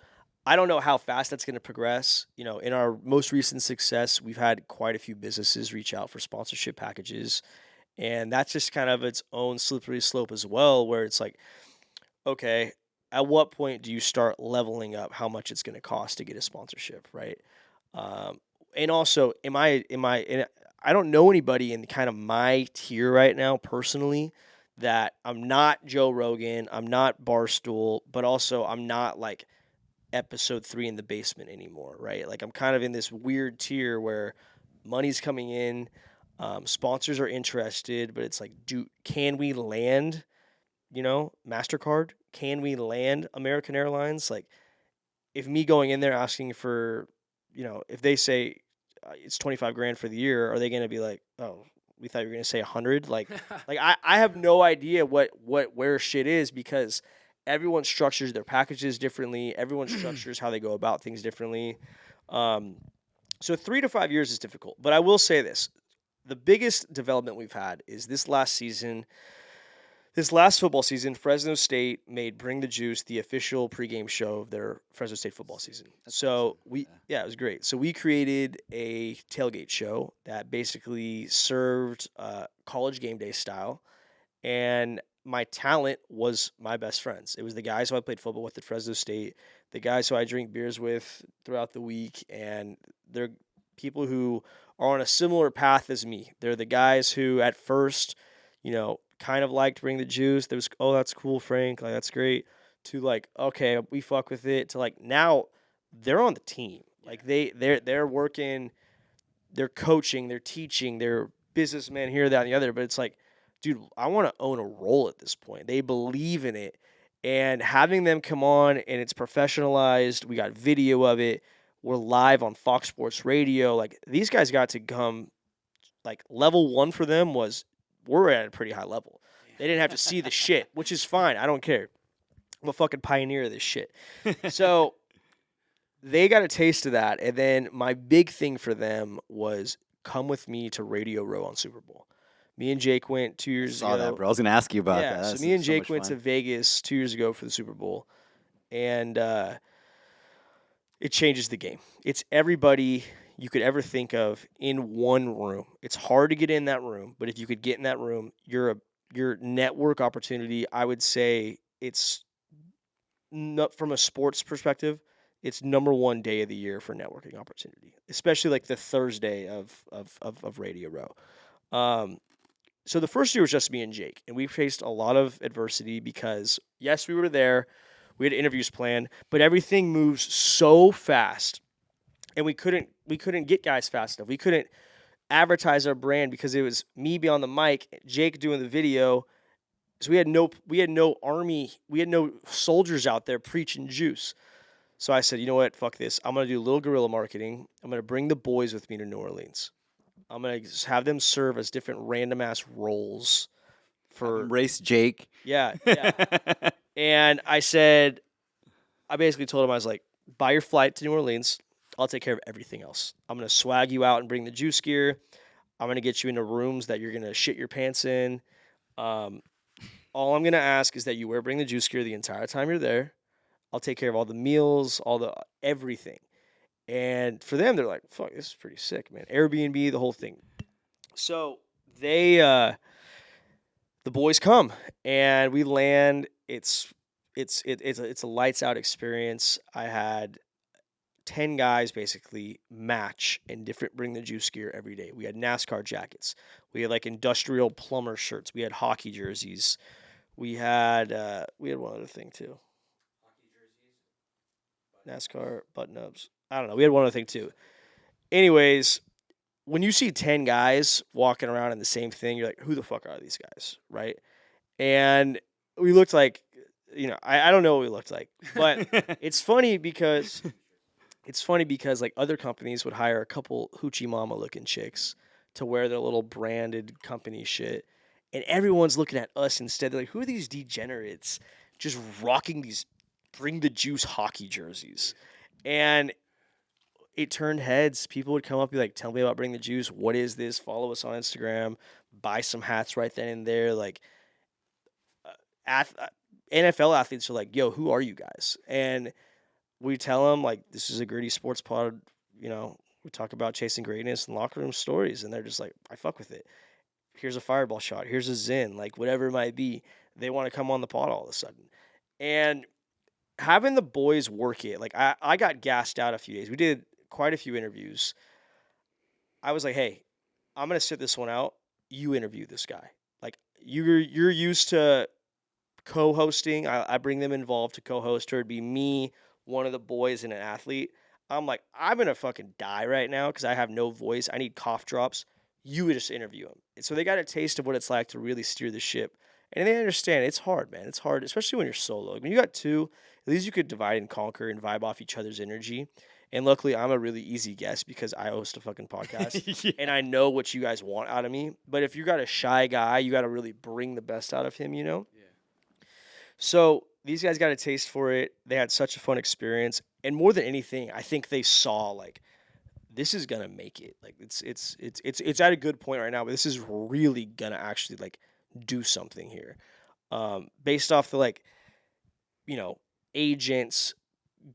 I don't know how fast that's going to progress. You know, in our most recent success, we've had quite a few businesses reach out for sponsorship packages, and that's just kind of its own slippery slope as well, where it's like, okay, at what point do you start leveling up how much it's going to cost to get a sponsorship, right? And also, I don't know anybody in kind of my tier right now personally that I'm not Joe Rogan, I'm not Barstool, but also I'm not like episode 3 in the basement anymore, right? Like I'm kind of in this weird tier where money's coming in, sponsors are interested, but it's like, can we land, MasterCard? Can we land American Airlines? Like, if me going in there asking for, if they say it's 25 grand for the year, are they going to be like, oh, we thought you were going to say 100? Like I have no idea where shit is, because everyone structures their packages differently. Everyone structures how they go about things differently. So 3 to 5 years is difficult, but I will say this. The biggest development we've had is this last season. This last football season, Fresno State made Bring the Juice the official pregame show of their Fresno State football season. So it was great. So we created a tailgate show that basically served college game day style, and my talent was my best friends. It was the guys who I played football with at Fresno State, the guys who I drink beers with throughout the week, and they're people who are on a similar path as me. They're the guys who at first, kind of liked Bring the Juice. There was, oh, that's cool, Frank. Like, that's great. To like, okay, we fuck with it. To like, now they're on the team. Like they're working, they're coaching, they're teaching, they're businessmen here, that, and the other. But it's like, dude, I want to own a role at this point. They believe in it, and having them come on and it's professionalized. We got video of it. We're live on Fox Sports Radio. Like, these guys got to come. Like, level 1 for them was, we're at a pretty high level. They didn't have to see the shit, which is fine. I don't care. I'm a fucking pioneer of this shit. So they got a taste of that. And then my big thing for them was come with me to Radio Row on Super Bowl. Me and Jake went 2 years ago. Saw that, bro. I was going to ask you about that. Yeah, That's so me and Jake much went fun. to Vegas 2 years ago for the Super Bowl. And it changes the game. It's everybody you could ever think of in one room. It's hard to get in that room, but if you could get in that room, your network opportunity, I would say it's not, from a sports perspective, it's number 1 day of the year for networking opportunity, especially like the Thursday of Radio Row. So the first year was just me and Jake, and we faced a lot of adversity because, yes, we were there. We had interviews planned, but everything moves so fast, and we couldn't get guys fast enough. We couldn't advertise our brand because it was me be on the mic, Jake doing the video. So we had no army, we had no soldiers out there preaching juice. So I said, you know what, fuck this. I'm gonna do a little guerrilla marketing. I'm gonna bring the boys with me to New Orleans. I'm gonna just have them serve as different random ass roles for Race Jake. Yeah. And I basically told him, I was like, buy your flight to New Orleans. I'll take care of everything else. I'm going to swag you out and bring the juice gear. I'm going to get you into rooms that you're going to shit your pants in. All I'm going to ask is that you bring the juice gear the entire time you're there. I'll take care of all the meals, everything. And for them, they're like, fuck, this is pretty sick, man. Airbnb, the whole thing. So the boys come and we land. It's a lights out experience. I had 10 guys basically match in different Bring the Juice gear every day. We had NASCAR jackets. We had like industrial plumber shirts. We had hockey jerseys. We had one other thing too. NASCAR button-ups. I don't know. We had one other thing too. Anyways, when you see 10 guys walking around in the same thing, you're like, who the fuck are these guys, right? And we looked like, I don't know what we looked like, but it's funny because like other companies would hire a couple hoochie mama looking chicks to wear their little branded company shit, And everyone's looking at us instead. They're like, who are these degenerates just rocking these Bring the Juice hockey jerseys? And it turned heads. People would come up and be like, tell me about Bring the Juice. What is this? Follow us on Instagram. Buy some hats right then and there. Like, NFL athletes are like, yo, who are you guys? And we tell them, like, this is a gritty sports pod. You know, we talk about chasing greatness and locker room stories. And they're just like, I fuck with it. Here's a fireball shot. Here's a Zen. Like, whatever it might be. They want to come on the pod all of a sudden. And having the boys work it, like, I got gassed out a few days. We did quite a few interviews. I was like, hey, I'm going to sit this one out. You interview this guy. Like, you're used to co-hosting. I bring them involved to co-host, or it'd be me, one of the boys, and an athlete. I'm like, I'm going to fucking die right now because I have no voice. I need cough drops. You would just interview him. And so they got a taste of what it's like to really steer the ship. And they understand it's hard, man. It's hard, especially when you're solo. When you got two, at least you could divide and conquer and vibe off each other's energy. And luckily, I'm a really easy guest because I host a fucking podcast. Yeah. And I know what you guys want out of me. But if you got a shy guy, you got to really bring the best out of him, you know? Yeah. So these guys got a taste for it. They had such a fun experience. And more than anything, I think they saw, like, this is gonna make it. Like, it's at a good point right now, but this is really gonna actually, like, do something here. Based off the, like, you know, agents,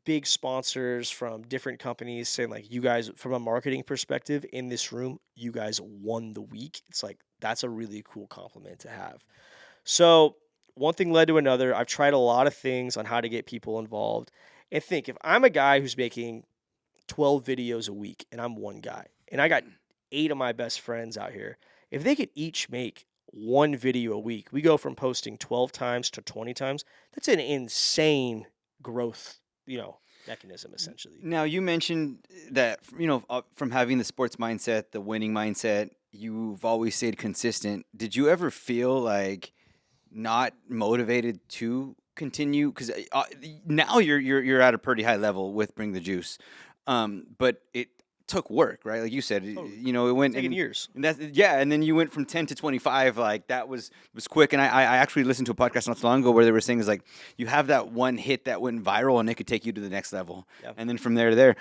big sponsors from different companies saying, like, you guys, from a marketing perspective in this room, you guys won the week. It's like, that's a really cool compliment to have. So one thing led to another. I've tried a lot of things on how to get people involved. And think, if I'm a guy who's making 12 videos a week and I'm one guy and I got 8 of my best friends out here, if they could each make 1 video a week, we go from posting 12 times to 20 times. That's an insane growth, you know, mechanism essentially. Now, you mentioned that, from having the sports mindset, the winning mindset, you've always stayed consistent. Did you ever feel like not motivated to continue? Because now you're at a pretty high level with Bring the Juice, but it took work, right? Like you said, it went Taking years. and and then you went from 10 to 25. Like, that was quick. And I actually listened to a podcast not so long ago where they were saying, is like, you have that one hit that went viral and it could take you to the next level. Yep. And then from there to there,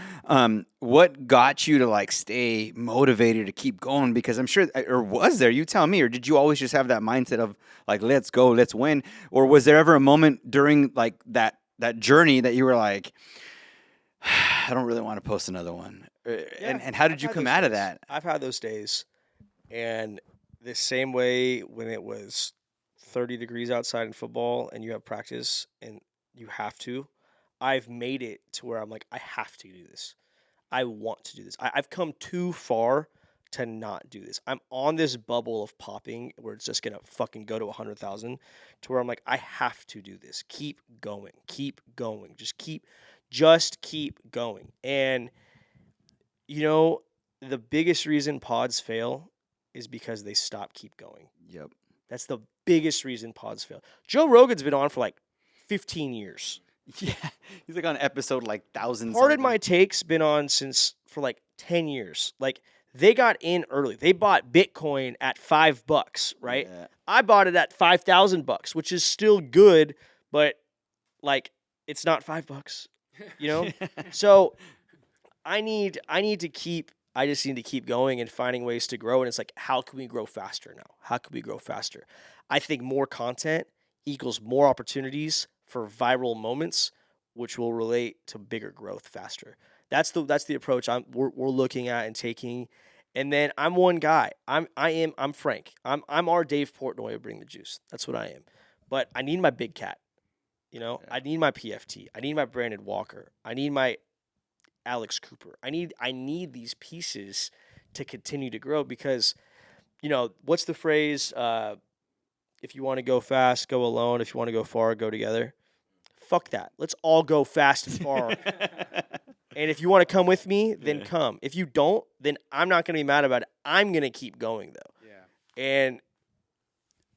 what got you to, like, stay motivated to keep going? Because I'm sure, or was there, you tell me, or did you always just have that mindset of, like, let's go, let's win? Or was there ever a moment during, like, that journey that you were like, I don't really want to post another one? And how did you come out of that? I've had those days. And the same way when it was 30 degrees outside in football and you have practice and you have to, I've made it to where I'm like, I have to do this. I want to do this. I've come too far to not do this. I'm on this bubble of popping where it's just going to fucking go to 100,000 to where I'm like, I have to do this. Keep going. Keep going. Just keep going. And, you know, the biggest reason pods fail is because they keep going. Yep. That's the biggest reason pods fail. Joe Rogan's been on for like 15 years. Yeah. He's like on episode like thousands. Pardon My Take's been on for like 10 years. Like, they got in early. They bought Bitcoin at $5, right? Yeah. I bought it at $5,000, which is still good, but like, it's not $5, you know? So I just need to keep going and finding ways to grow. And it's like, how can we grow faster now? How can we grow faster? I think more content equals more opportunities for viral moments, which will relate to bigger growth faster. That's the approach we're looking at and taking. And then I'm one guy. I'm Frank. I'm our Dave Portnoy of Bring the Juice. That's what I am. But I need my big cat. You know, I need my PFT. I need my Brandon Walker. I need my Alex Cooper. I need these pieces to continue to grow because, you know, what's the phrase? If you want to go fast, go alone. If you want to go far, go together. Fuck that. Let's all go fast and far. And if you want to come with me, then come. If you don't, then I'm not going to be mad about it. I'm going to keep going, though. Yeah. And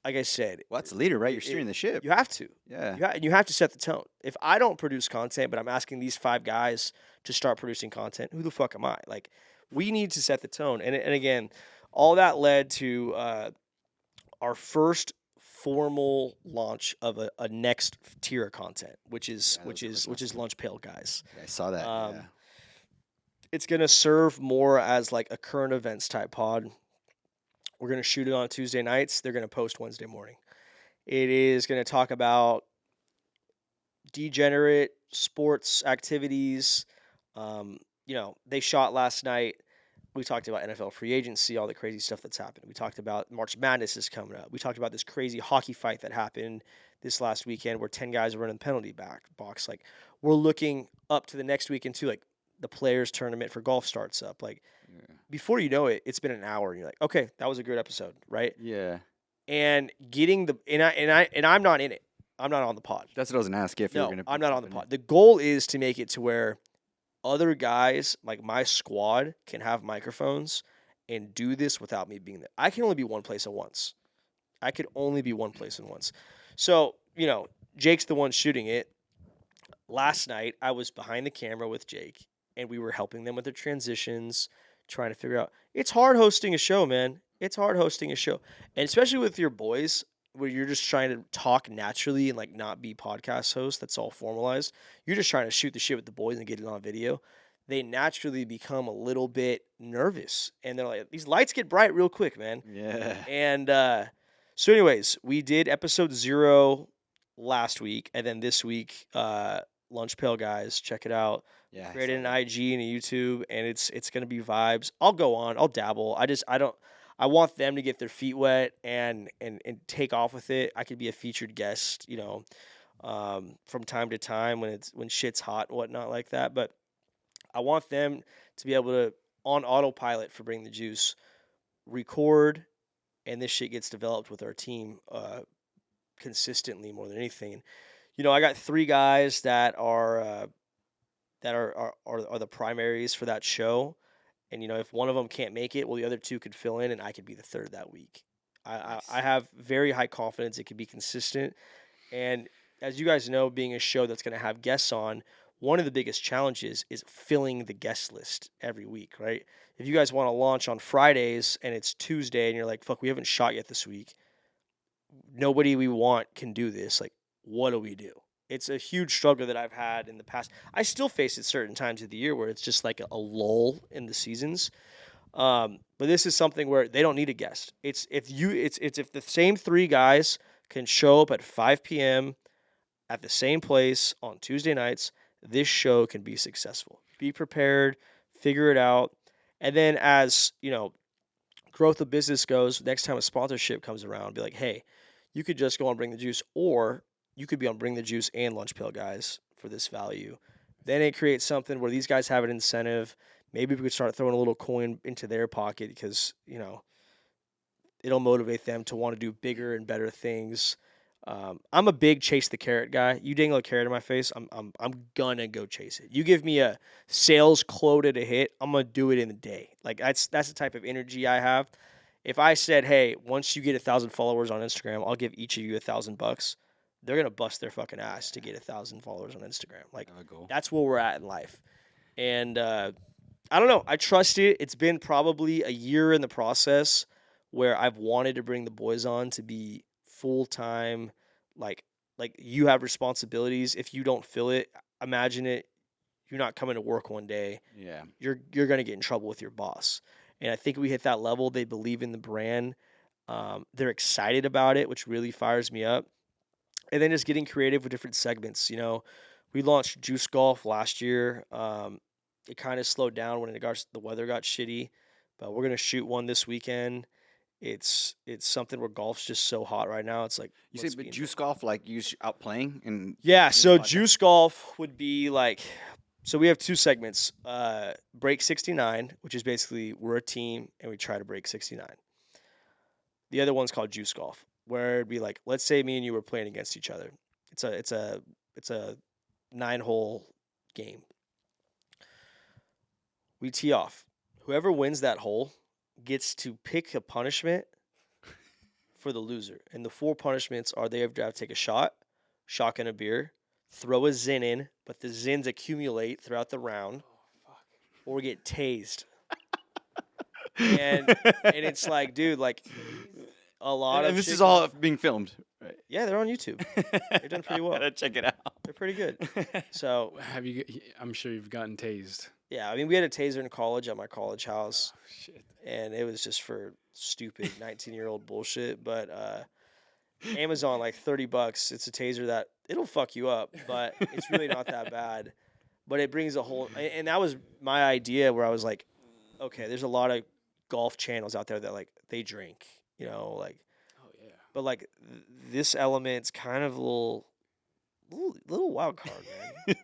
like I said, Well, that's the leader, right? You're steering the ship. you have to. Yeah. You have to set the tone. If I don't produce content, but I'm asking these 5 guys to start producing content, who the fuck am I? Like, we need to set the tone. And again, all that led to our first formal launch of a next tier of content, which is Yeah, that was awesome. Lunch Pail Guys. I saw that. Yeah. It's gonna serve more as like a current events type pod. We're gonna shoot it on Tuesday nights. They're gonna post Wednesday morning. It is gonna talk about degenerate sports activities. They shot last night. We talked about NFL free agency, all the crazy stuff that's happened. We talked about March Madness is coming up. We talked about this crazy hockey fight that happened this last weekend where 10 guys were in the penalty box. Like, we're looking up to the next weekend too. Like, the players tournament for golf starts up. Like, before you know it, it's been an hour and you're like, okay, that was a good episode, right? Yeah. And getting the and I'm not in it. I'm not on the pod. That's what I was gonna ask if you were No, gonna. I'm not on the pod. The goal is to make it to where other guys, like my squad, can have microphones and do this without me being there. I can only be one place at once. I could only be one place at once. So, Jake's the one shooting it. Last night, I was behind the camera with Jake, and we were helping them with their transitions, trying to figure out. It's hard hosting a show, man. It's hard hosting a show. And especially with your boys, where you're just trying to talk naturally and like not be podcast host, that's all formalized. You're just trying to shoot the shit with the boys and get it on video. They naturally become a little bit nervous. And they're like, these lights get bright real quick, man. Yeah. And so anyways, we did episode 0 last week. And then this week, Lunch Pail Guys, check it out. Yeah. Created an IG and a YouTube, and it's going to be vibes. I'll go on. I'll dabble. I want them to get their feet wet and take off with it. I could be a featured guest, from time to time when shit's hot and whatnot like that. But I want them to be able to, on autopilot for Bring the Juice, record, and this shit gets developed with our team consistently more than anything. I got 3 guys that are the primaries for that show. And, if one of them can't make it, well, the other 2 could fill in, and I could be the third that week. I have very high confidence it could be consistent. And as you guys know, being a show that's going to have guests on, one of the biggest challenges is filling the guest list every week, right? If you guys want to launch on Fridays and it's Tuesday and you're like, fuck, we haven't shot yet this week, nobody we want can do this. Like, what do we do? It's a huge struggle that I've had in the past. I still face it certain times of the year where it's just like a lull in the seasons. But this is something where they don't need a guest. It's if the same 3 guys can show up at 5 p.m. at the same place on Tuesday nights, this show can be successful. Be prepared, figure it out, and then as growth of business goes, next time a sponsorship comes around, be like, hey, you could just go on Bring the Juice, or you could be on Bring the Juice and Lunch Pail Guys for this value. Then it creates something where these guys have an incentive. Maybe we could start throwing a little coin into their pocket because, it'll motivate them to want to do bigger and better things. I'm a big chase the carrot guy. You dangle a carrot in my face, I'm gonna go chase it. You give me a sales quota to hit, I'm gonna do it in a day. Like that's the type of energy I have. If I said, hey, once you get 1,000 followers on Instagram, I'll give each of you $1,000, they're gonna bust their fucking ass to get 1,000 followers on Instagram. Like that's where we're at in life. And I don't know. I trust it. It's been probably a year in the process where I've wanted to bring the boys on to be full-time. Like you have responsibilities. If you don't fill it, imagine it. You're not coming to work one day. Yeah. You're gonna get in trouble with your boss. And I think we hit that level. They believe in the brand. They're excited about it, which really fires me up. And then just getting creative with different segments. We launched Juice Golf last year. It kind of slowed down when the weather got shitty, but we're gonna shoot one this weekend. It's something where golf's just so hot right now. It's like You say, but Juice Golf, like you out playing and yeah. So Juice Golf would be like, so we have 2 segments. Break 69, which is basically we're a team and we try to break 69. The other one's called Juice Golf, where it'd be like, let's say me and you were playing against each other. It's a 9-hole game. We tee off. Whoever wins that hole gets to pick a punishment for the loser. And the 4 punishments are they have to take a shot, shotgun a beer, throw a zin in, but the zins accumulate throughout the round, or get tased. and it's like, dude, like a lot of And this is chicken- all being filmed. Right? Yeah, they're on YouTube. They've done pretty well. Gotta check it out. They're pretty good. So I'm sure you've gotten tased. yeah, I mean, we had a taser in college at my college house, Shit. and it was just for stupid 19-year-old bullshit. But Amazon, like $30, it's a taser that it'll fuck you up, but it's really not that bad. But it brings a whole, and that was my idea where I was like, okay, there's a lot of golf channels out there that like they drink, like. Oh yeah. But like this element's kind of a little wild card, man.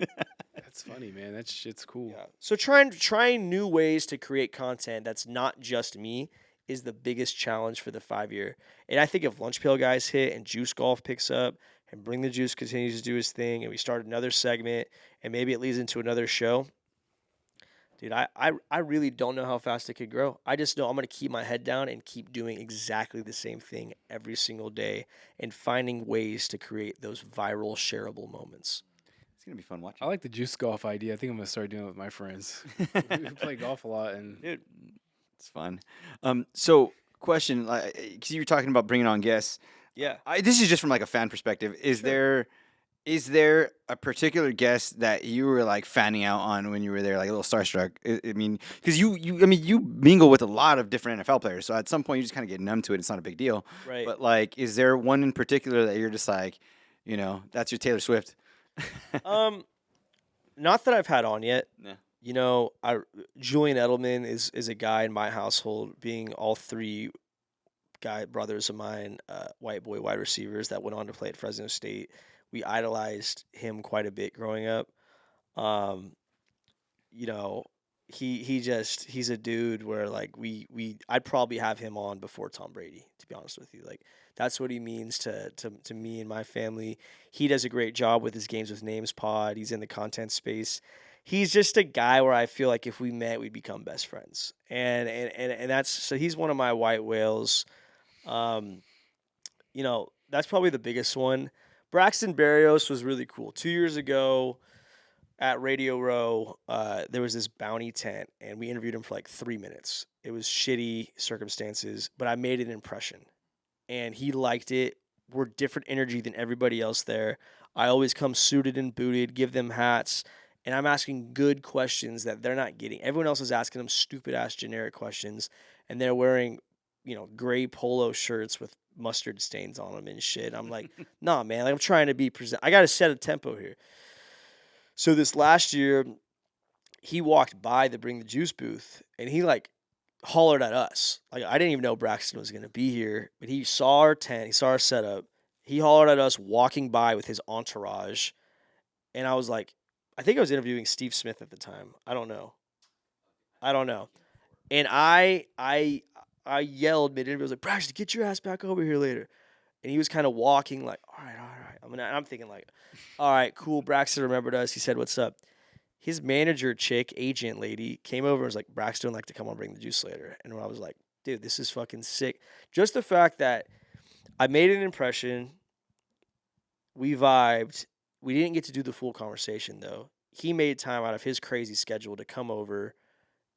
That's funny, man. That shit's cool. Yeah. So trying new ways to create content that's not just me is the biggest challenge for the 5-year. And I think if Lunch Pail Guys hit and Juice Golf picks up and Bring the Juice continues to do his thing and we start another segment and maybe it leads into another show, dude, I really don't know how fast it could grow. I just know I'm going to keep my head down and keep doing exactly the same thing every single day and finding ways to create those viral, shareable moments. It's gonna be fun watching. I like the juice golf idea. I think I'm gonna start doing it with my friends. We play golf a lot, and Dude, It's fun. So question, like, because you were talking about bringing on guests. yeah. This is just from like a fan perspective. Is there a particular guest that you were like fanning out on when you were there, like a little starstruck? I mean, because you mingle with a lot of different NFL players, so at some point you just kind of get numb to it. It's not a big deal. Right. But like, is there one in particular that you're just like, that's your Taylor Swift? Not that I've had on yet. No. Julian Edelman is a guy in my household, being all three brothers of mine, white boy wide receivers that went on to play at Fresno State. We idolized him quite a bit growing up. He's a dude where like I'd probably have him on before Tom Brady, to be honest with you. Like that's what he means to me and my family. He does a great job with his Games with Names pod. He's in the content space. He's just a guy where I feel like if we met, we'd become best friends. And that's, so he's one of my white whales. That's probably the biggest one. Braxton Berrios was really cool. 2 years ago at Radio Row, there was this bounty tent, and we interviewed him for like 3 minutes. It was shitty circumstances, but I made an impression, and he liked it. We're different energy than everybody else there. I always come suited and booted, give them hats, and I'm asking good questions that they're not getting. Everyone else is asking them stupid-ass generic questions, and they're wearing, gray polo shirts with mustard stains on them and shit. I'm like, nah, man. Like, I'm trying to be I got to set a tempo here. So this last year, he walked by the Bring the Juice booth, and he like hollered at us. Like, I didn't even know Braxton was going to be here, but he saw our tent, he saw our setup. He hollered at us walking by with his entourage, and I was like, I think I was interviewing Steve Smith at the time. I don't know. And I yelled mid-interview. I was like, Braxton, get your ass back over here later. And he was kind of walking like, all right. I'm thinking like, all right, cool. Braxton remembered us. He said, what's up? His manager chick, agent lady, came over and was like, Braxton would like to come on Bring the Juice later. And I was like, dude, this is fucking sick. Just the fact that I made an impression. We vibed. We didn't get to do the full conversation, though. He made time out of his crazy schedule to come over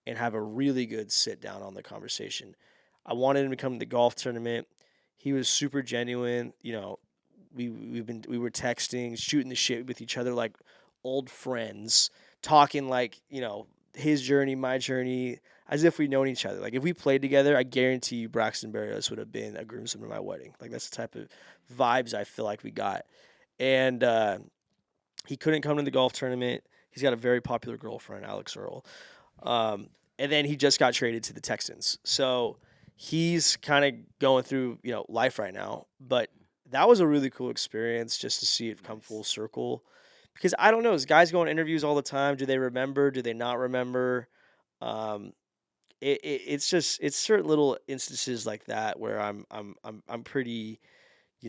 and have a really good sit down on the conversation. I wanted him to come to the golf tournament. He was super genuine. We were texting, shooting the shit with each other like old friends, talking like, his journey, my journey, as if we'd known each other. Like if we played together, I guarantee you Braxton Berrios would have been a groomsman to my wedding. Like that's the type of vibes I feel like we got. And he couldn't come to the golf tournament. He's got a very popular girlfriend, Alex Earl. And then he just got traded to the Texans. So he's kind of going through, life right now. But that was a really cool experience just to see it come full circle. Because I don't know, as guys go on interviews all the time, do they remember? Do they not remember? It's certain little instances like that where I'm pretty, I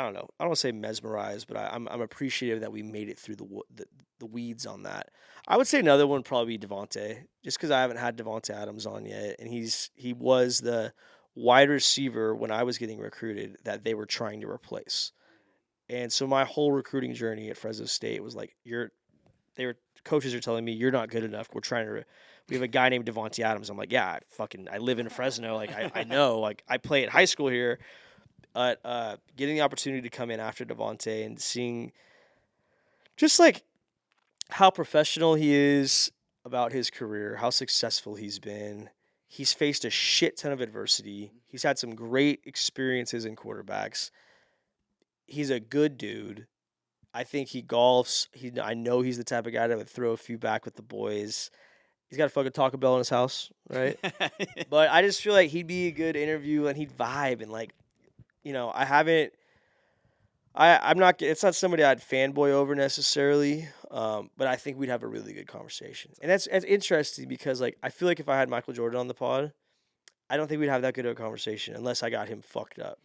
don't know. I don't want to say mesmerized, but I'm appreciative that we made it through the weeds on that. I would say another one would probably be Devontae, just because I haven't had Devontae Adams on yet, and he was the wide receiver when I was getting recruited that they were trying to replace. And so my whole recruiting journey at Fresno State was like, coaches are telling me you're not good enough. We're trying to we have a guy named Devontae Adams. I'm like, yeah, I live in Fresno. Like, I know. Like, I play at high school here. But getting the opportunity to come in after Devontae and seeing just like how professional he is about his career, how successful he's been. He's faced a shit ton of adversity. He's had some great experiences in quarterbacks. He's a good dude. I think he golfs. I know he's the type of guy that would throw a few back with the boys. He's got a fucking Taco Bell in his house, right? But I just feel like he'd be a good interview and he'd vibe and like, I'm not. It's not somebody I'd fanboy over necessarily, but I think we'd have a really good conversation, and that's interesting because like I feel like if I had Michael Jordan on the pod, I don't think we'd have that good of a conversation unless I got him fucked up.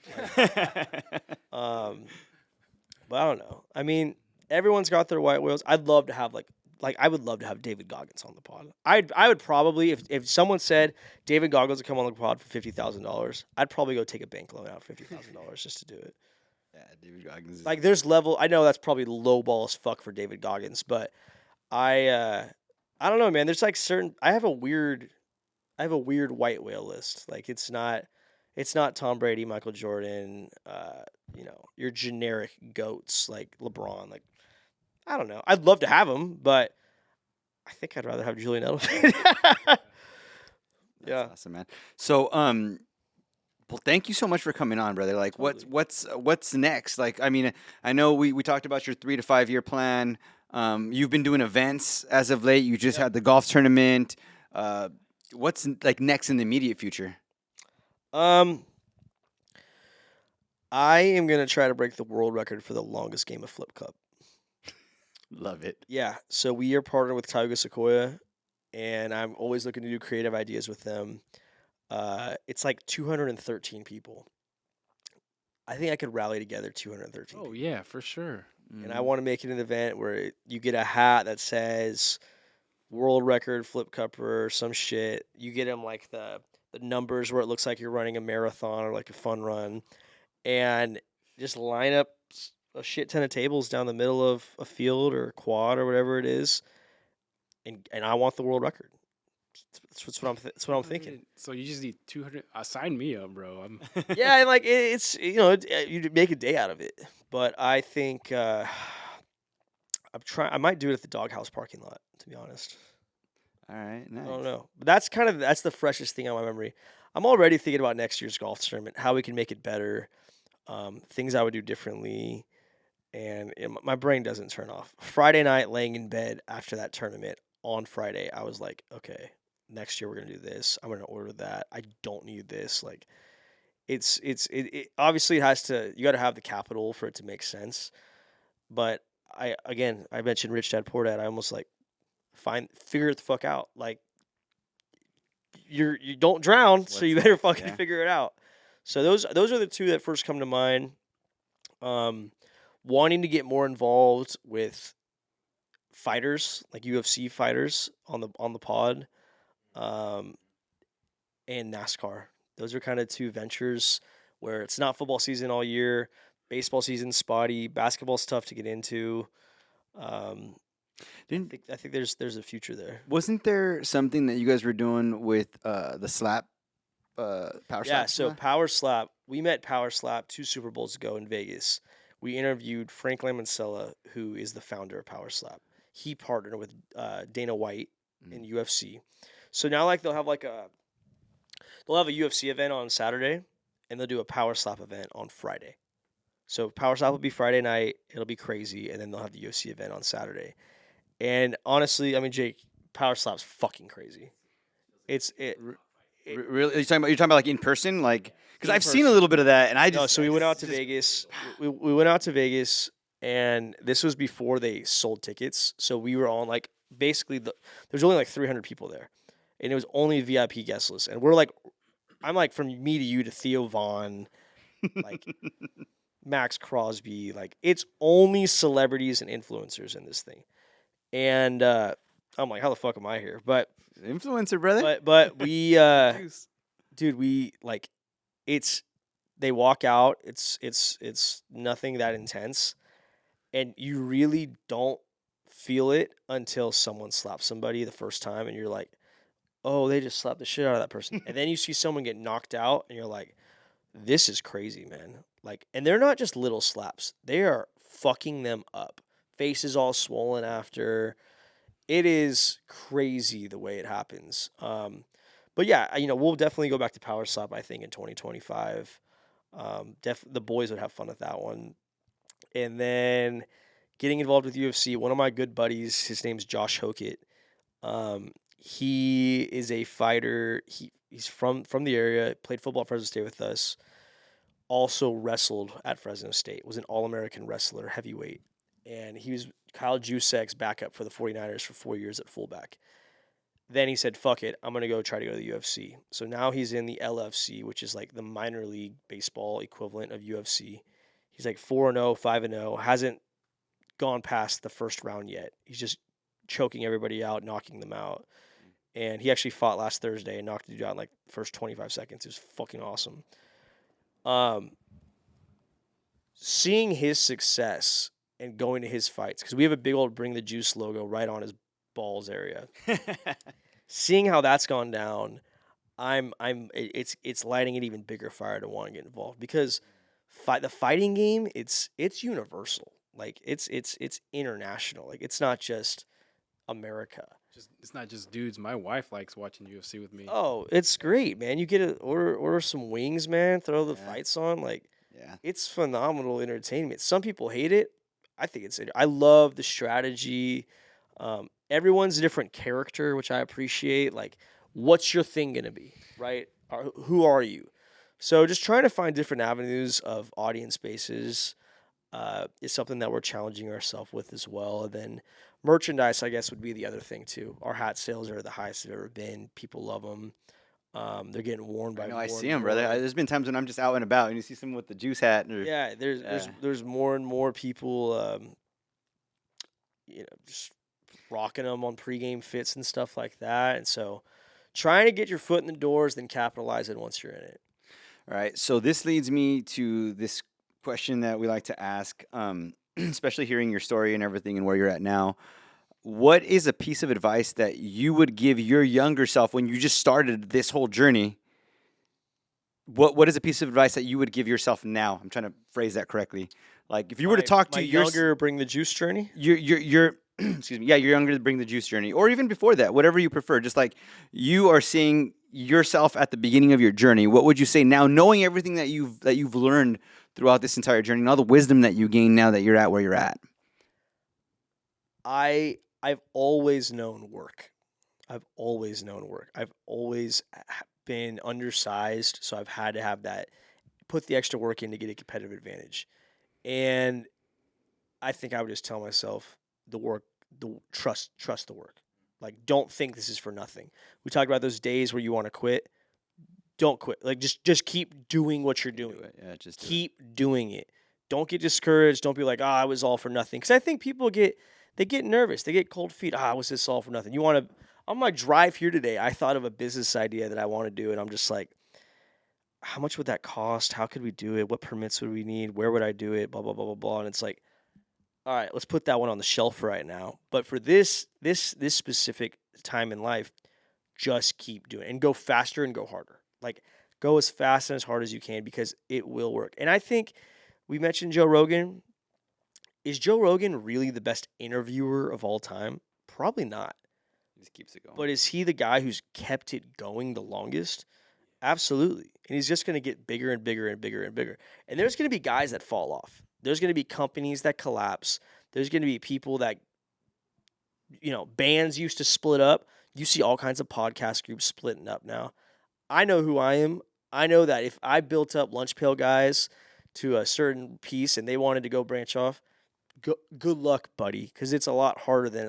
But I don't know. I mean, everyone's got their white whales. I'd love to have I would love to have David Goggins on the pod. I would probably if someone said David Goggins would come on the pod for $50,000, I'd probably go take a bank loan out $50,000 just to do it. Yeah, David Goggins. Like there's level. I know that's probably low ball as fuck for David Goggins, but I don't know, man. There's like certain. I have a weird white whale list. Like it's not Tom Brady, Michael Jordan, your generic goats like LeBron. Like I don't know. I'd love to have him, but I think I'd rather have Julian Edelman. That's awesome, man. So, well, thank you so much for coming on, brother. Like, Totally. what's next? Like, I mean, I know we talked about your 3 to 5 year plan. You've been doing events as of late. You just had the golf tournament. What's like next in the immediate future? I am gonna try to break the world record for the longest game of Flip Cup. Love it. Yeah, so we are partnered with Taiga Sequoia, and I'm always looking to do creative ideas with them. It's like 213 people. I think I could rally together 213 Oh people. yeah, for sure. And I want to make it an event where you get a hat that says world record flip cupper or some shit. You get them like the numbers where it looks like you're running a marathon or like a fun run, and just line up a shit ton of tables down the middle of a field or a quad or whatever it is, and I want the world record. That's what I'm thinking. So you just need 200. Sign me up, bro. I'm Yeah, and like it's you make a day out of it. But I think I might do it at the doghouse parking lot. To be honest, All right, nice. I don't know. But that's the freshest thing on my memory. I'm already thinking about next year's golf tournament, how we can make it better, things I would do differently, and my brain doesn't turn off. Friday night, laying in bed after that tournament on Friday, I was like, okay, next year we're gonna do this. I'm gonna order that. I don't need this. Like, it obviously it has to. You got to have the capital for it to make sense. But I mentioned Rich Dad Poor Dad. I almost like figure it the fuck out. Like you don't drown, so you better fucking figure it out. So those are the two that first come to mind. Wanting to get more involved with fighters, like UFC fighters on the pod, and NASCAR. Those are kind of two ventures where it's not football season all year. Baseball season's spotty. Basketball's tough to get into. I think there's a future there. Wasn't there something that you guys were doing with the slap, power slap? Yeah, so Power Slap. We met Power Slap 2 Super Bowls ago in Vegas. We interviewed Frank Lamancella, who is the founder of Power Slap. He partnered with Dana White in UFC. So now like they'll have a UFC event on Saturday, and they'll do a Power Slap event on Friday. So Power Slap will be Friday night. It'll be crazy, and then they'll have the UFC event on Saturday. And honestly, I mean, Jake, Power Slap's fucking crazy. Really? You're talking about like in person, like because In I've seen a little bit of that, and I just so we went out to Vegas. We went out to Vegas, and this was before they sold tickets. So we were on like basically there's only like 300 people there, and it was only VIP guest list. And I'm like from me to you to Theo Vaughn, like Max Crosby, like it's only celebrities and influencers in this thing. And I'm like, how the fuck am I here? But influencer, brother. But we dude, we like they walk out, it's nothing that intense, and you really don't feel it until someone slaps somebody the first time, and you're like, oh, they just slapped the shit out of that person. And then you see someone get knocked out, and you're like, this is crazy, man. Like, and they're not just little slaps; they are fucking them up. Faces all swollen after. It is crazy the way it happens. But yeah, we'll definitely go back to Power Slap. I think in 2025, the boys would have fun with that one. And then getting involved with UFC. One of my good buddies, his name's Josh Hokett. He is a fighter. He's from the area. Played football at Fresno State with us. Also wrestled at Fresno State. Was an All-American wrestler, heavyweight, and he was Kyle Juszczyk's backup for the 49ers for 4 years at fullback. Then he said, "Fuck it, I'm gonna try to go to the UFC." So now he's in the LFC, which is like the minor league baseball equivalent of UFC. He's like 4-0, 5-0. Hasn't gone past the first round yet. He's just choking everybody out, knocking them out. And he actually fought last Thursday and knocked the dude out in like the first 25 seconds. It was fucking awesome. Seeing his success and going to his fights, because we have a big old Bring the Juice logo right on his balls area. Seeing how that's gone down, it's lighting an even bigger fire to want to get involved, because the fighting game, it's universal. Like it's international. Like it's not just America. It's not just dudes. My wife likes watching UFC with me. Oh, it's great, man. You get to order some wings, man. Throw the fights on. Like, it's phenomenal entertainment. Some people hate it. I love the strategy. Everyone's a different character, which I appreciate. Like, what's your thing gonna be, right? Who are you? So just trying to find different avenues of audience bases is something that we're challenging ourselves with as well. And then merchandise, I guess, would be the other thing too. Our hat sales are the highest they've ever been. People love them. They're getting worn by. I see them, brother. There's been times when I'm just out and about and you see someone with the juice hat. Yeah, there's more and more people, just rocking them on pregame fits and stuff like that. And so, trying to get your foot in the doors, then capitalize it once you're in it. All right. So this leads me to this question that we like to ask, especially hearing your story and everything and where you're at now. What is a piece of advice that you would give your younger self when you just started this whole journey? What is a piece of advice that you would give yourself now? I'm trying to phrase that correctly. Like if you were to talk to your younger Bring the Juice journey, your excuse me, yeah, you're younger to Bring the Juice journey, or even before that, whatever you prefer. Just like you are seeing yourself at the beginning of your journey, what would you say now, knowing everything that you've learned throughout this entire journey and all the wisdom that you gain now that you're at where you're at? I've always known work. I've always been undersized, so I've had to have that, put the extra work in to get a competitive advantage. And I think I would just tell myself trust the work. Like, don't think this is for nothing. We talked about those days where you want to quit. Don't quit. Like, just keep doing what you're doing. Just keep doing it. Don't get discouraged. Don't be like, I was all for nothing. Because I think people get nervous. They get cold feet. Was this all for nothing? On my drive here today, I thought of a business idea that I want to do, and I'm just like, how much would that cost? How could we do it? What permits would we need? Where would I do it? Blah, blah, blah, blah, blah. And it's like, all right, let's put that one on the shelf right now. But for this specific time in life, just keep doing it and go faster and go harder. Like, go as fast and as hard as you can, because it will work. And I think we mentioned Joe Rogan. Is Joe Rogan really the best interviewer of all time? Probably not. He just keeps it going. But is he the guy who's kept it going the longest? Absolutely. And he's just going to get bigger and bigger and bigger and bigger. And there's going to be guys that fall off. There's going to be companies that collapse. There's going to be people that, bands used to split up. You see all kinds of podcast groups splitting up now. I know who I am. I know that if I built up Lunch Pail Guys to a certain piece and they wanted to go branch off, good luck, buddy, because it's a lot harder than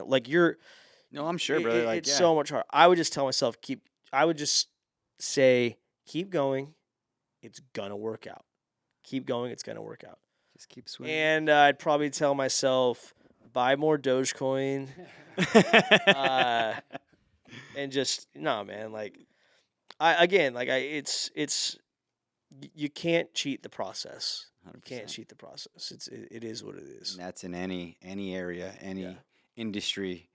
No, I'm sure, brother. It's so much harder. I would just tell myself, I would just say, keep going. It's going to work out. Keep going. It's going to work out. Just keep swimming. And I'd probably tell myself, buy more Dogecoin. And just, man, you can't cheat the process. 100%. You can't cheat the process. It is what it is. And that's in any area, any industry.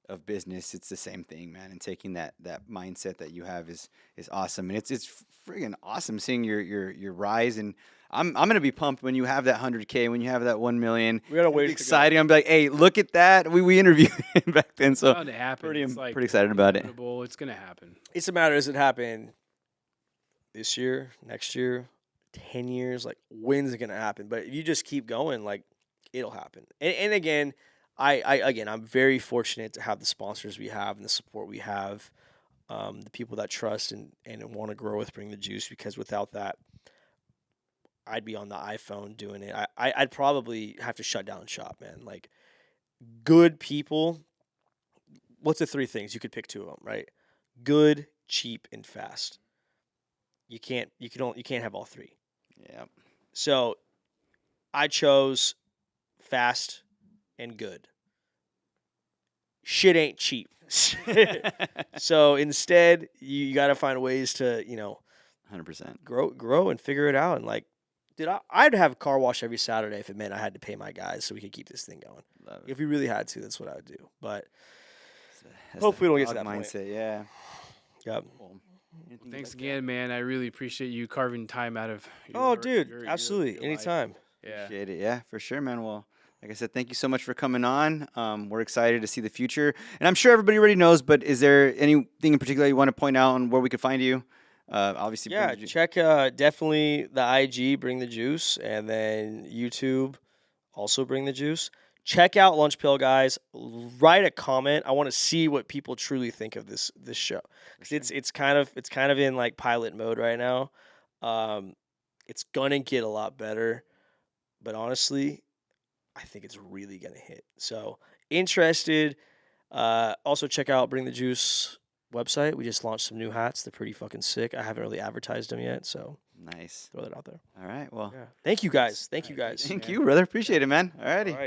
of business, it's the same thing, man. And taking that mindset that you have is awesome. And it's friggin' awesome seeing your rise. And I'm gonna be pumped when you have that 100K, when you have that 1 million. We gotta It'll wait be to go. exciting. I'm like, hey, look at that. We interviewed him back then, so bound to happen. pretty It's like pretty excited about it. inevitable. It's gonna happen. It's a matter, does it happen this year, next year, 10 years? Like, when's it going to happen? But if you just keep going, like, it'll happen. And again, I'm very fortunate to have the sponsors we have and the support we have, the people that trust and want to grow with Bring the Juice, because without that, I'd be on the iPhone doing it. I'd probably have to shut down shop, man. Like, good people, what's the three things? You could pick two of them, right? Good, cheap, and fast. You can't have all three. Yeah. So I chose fast and good. Shit ain't cheap. So instead, you got to find ways to, 100%. grow and figure it out. And like, dude, I'd have a car wash every Saturday if it meant I had to pay my guys so we could keep this thing going. Love it. If we really had to, that's what I would do. But That's hopefully the we don't get to dog that mindset. Yeah. yep. Cool. Anything Thanks like again, man. I really appreciate you carving time out of. Oh, your- dude, your absolutely. life. Anytime. Yeah. Appreciate it. Yeah, for sure, man. Well, like I said, thank you so much for coming on. We're excited to see the future, and I'm sure everybody already knows. But is there anything in particular you want to point out on where we could find you? Obviously, Yeah, Bring the Ju- check definitely the IG Bring the Juice, and then YouTube also Bring the Juice. Check out Lunch Pill, guys. Write a comment. I want to see what people truly think of this show, because it's kind of in like pilot mode right now. It's gonna get a lot better, but honestly, I think it's really gonna hit. So interested. Also check out Bring the Juice website. We just launched some new hats. They're pretty fucking sick. I haven't really advertised them yet, so Nice. throw that out there. All right. Well, Yeah. Thank you guys. Thank you guys. thank you, brother. Appreciate it, man. All righty. All right.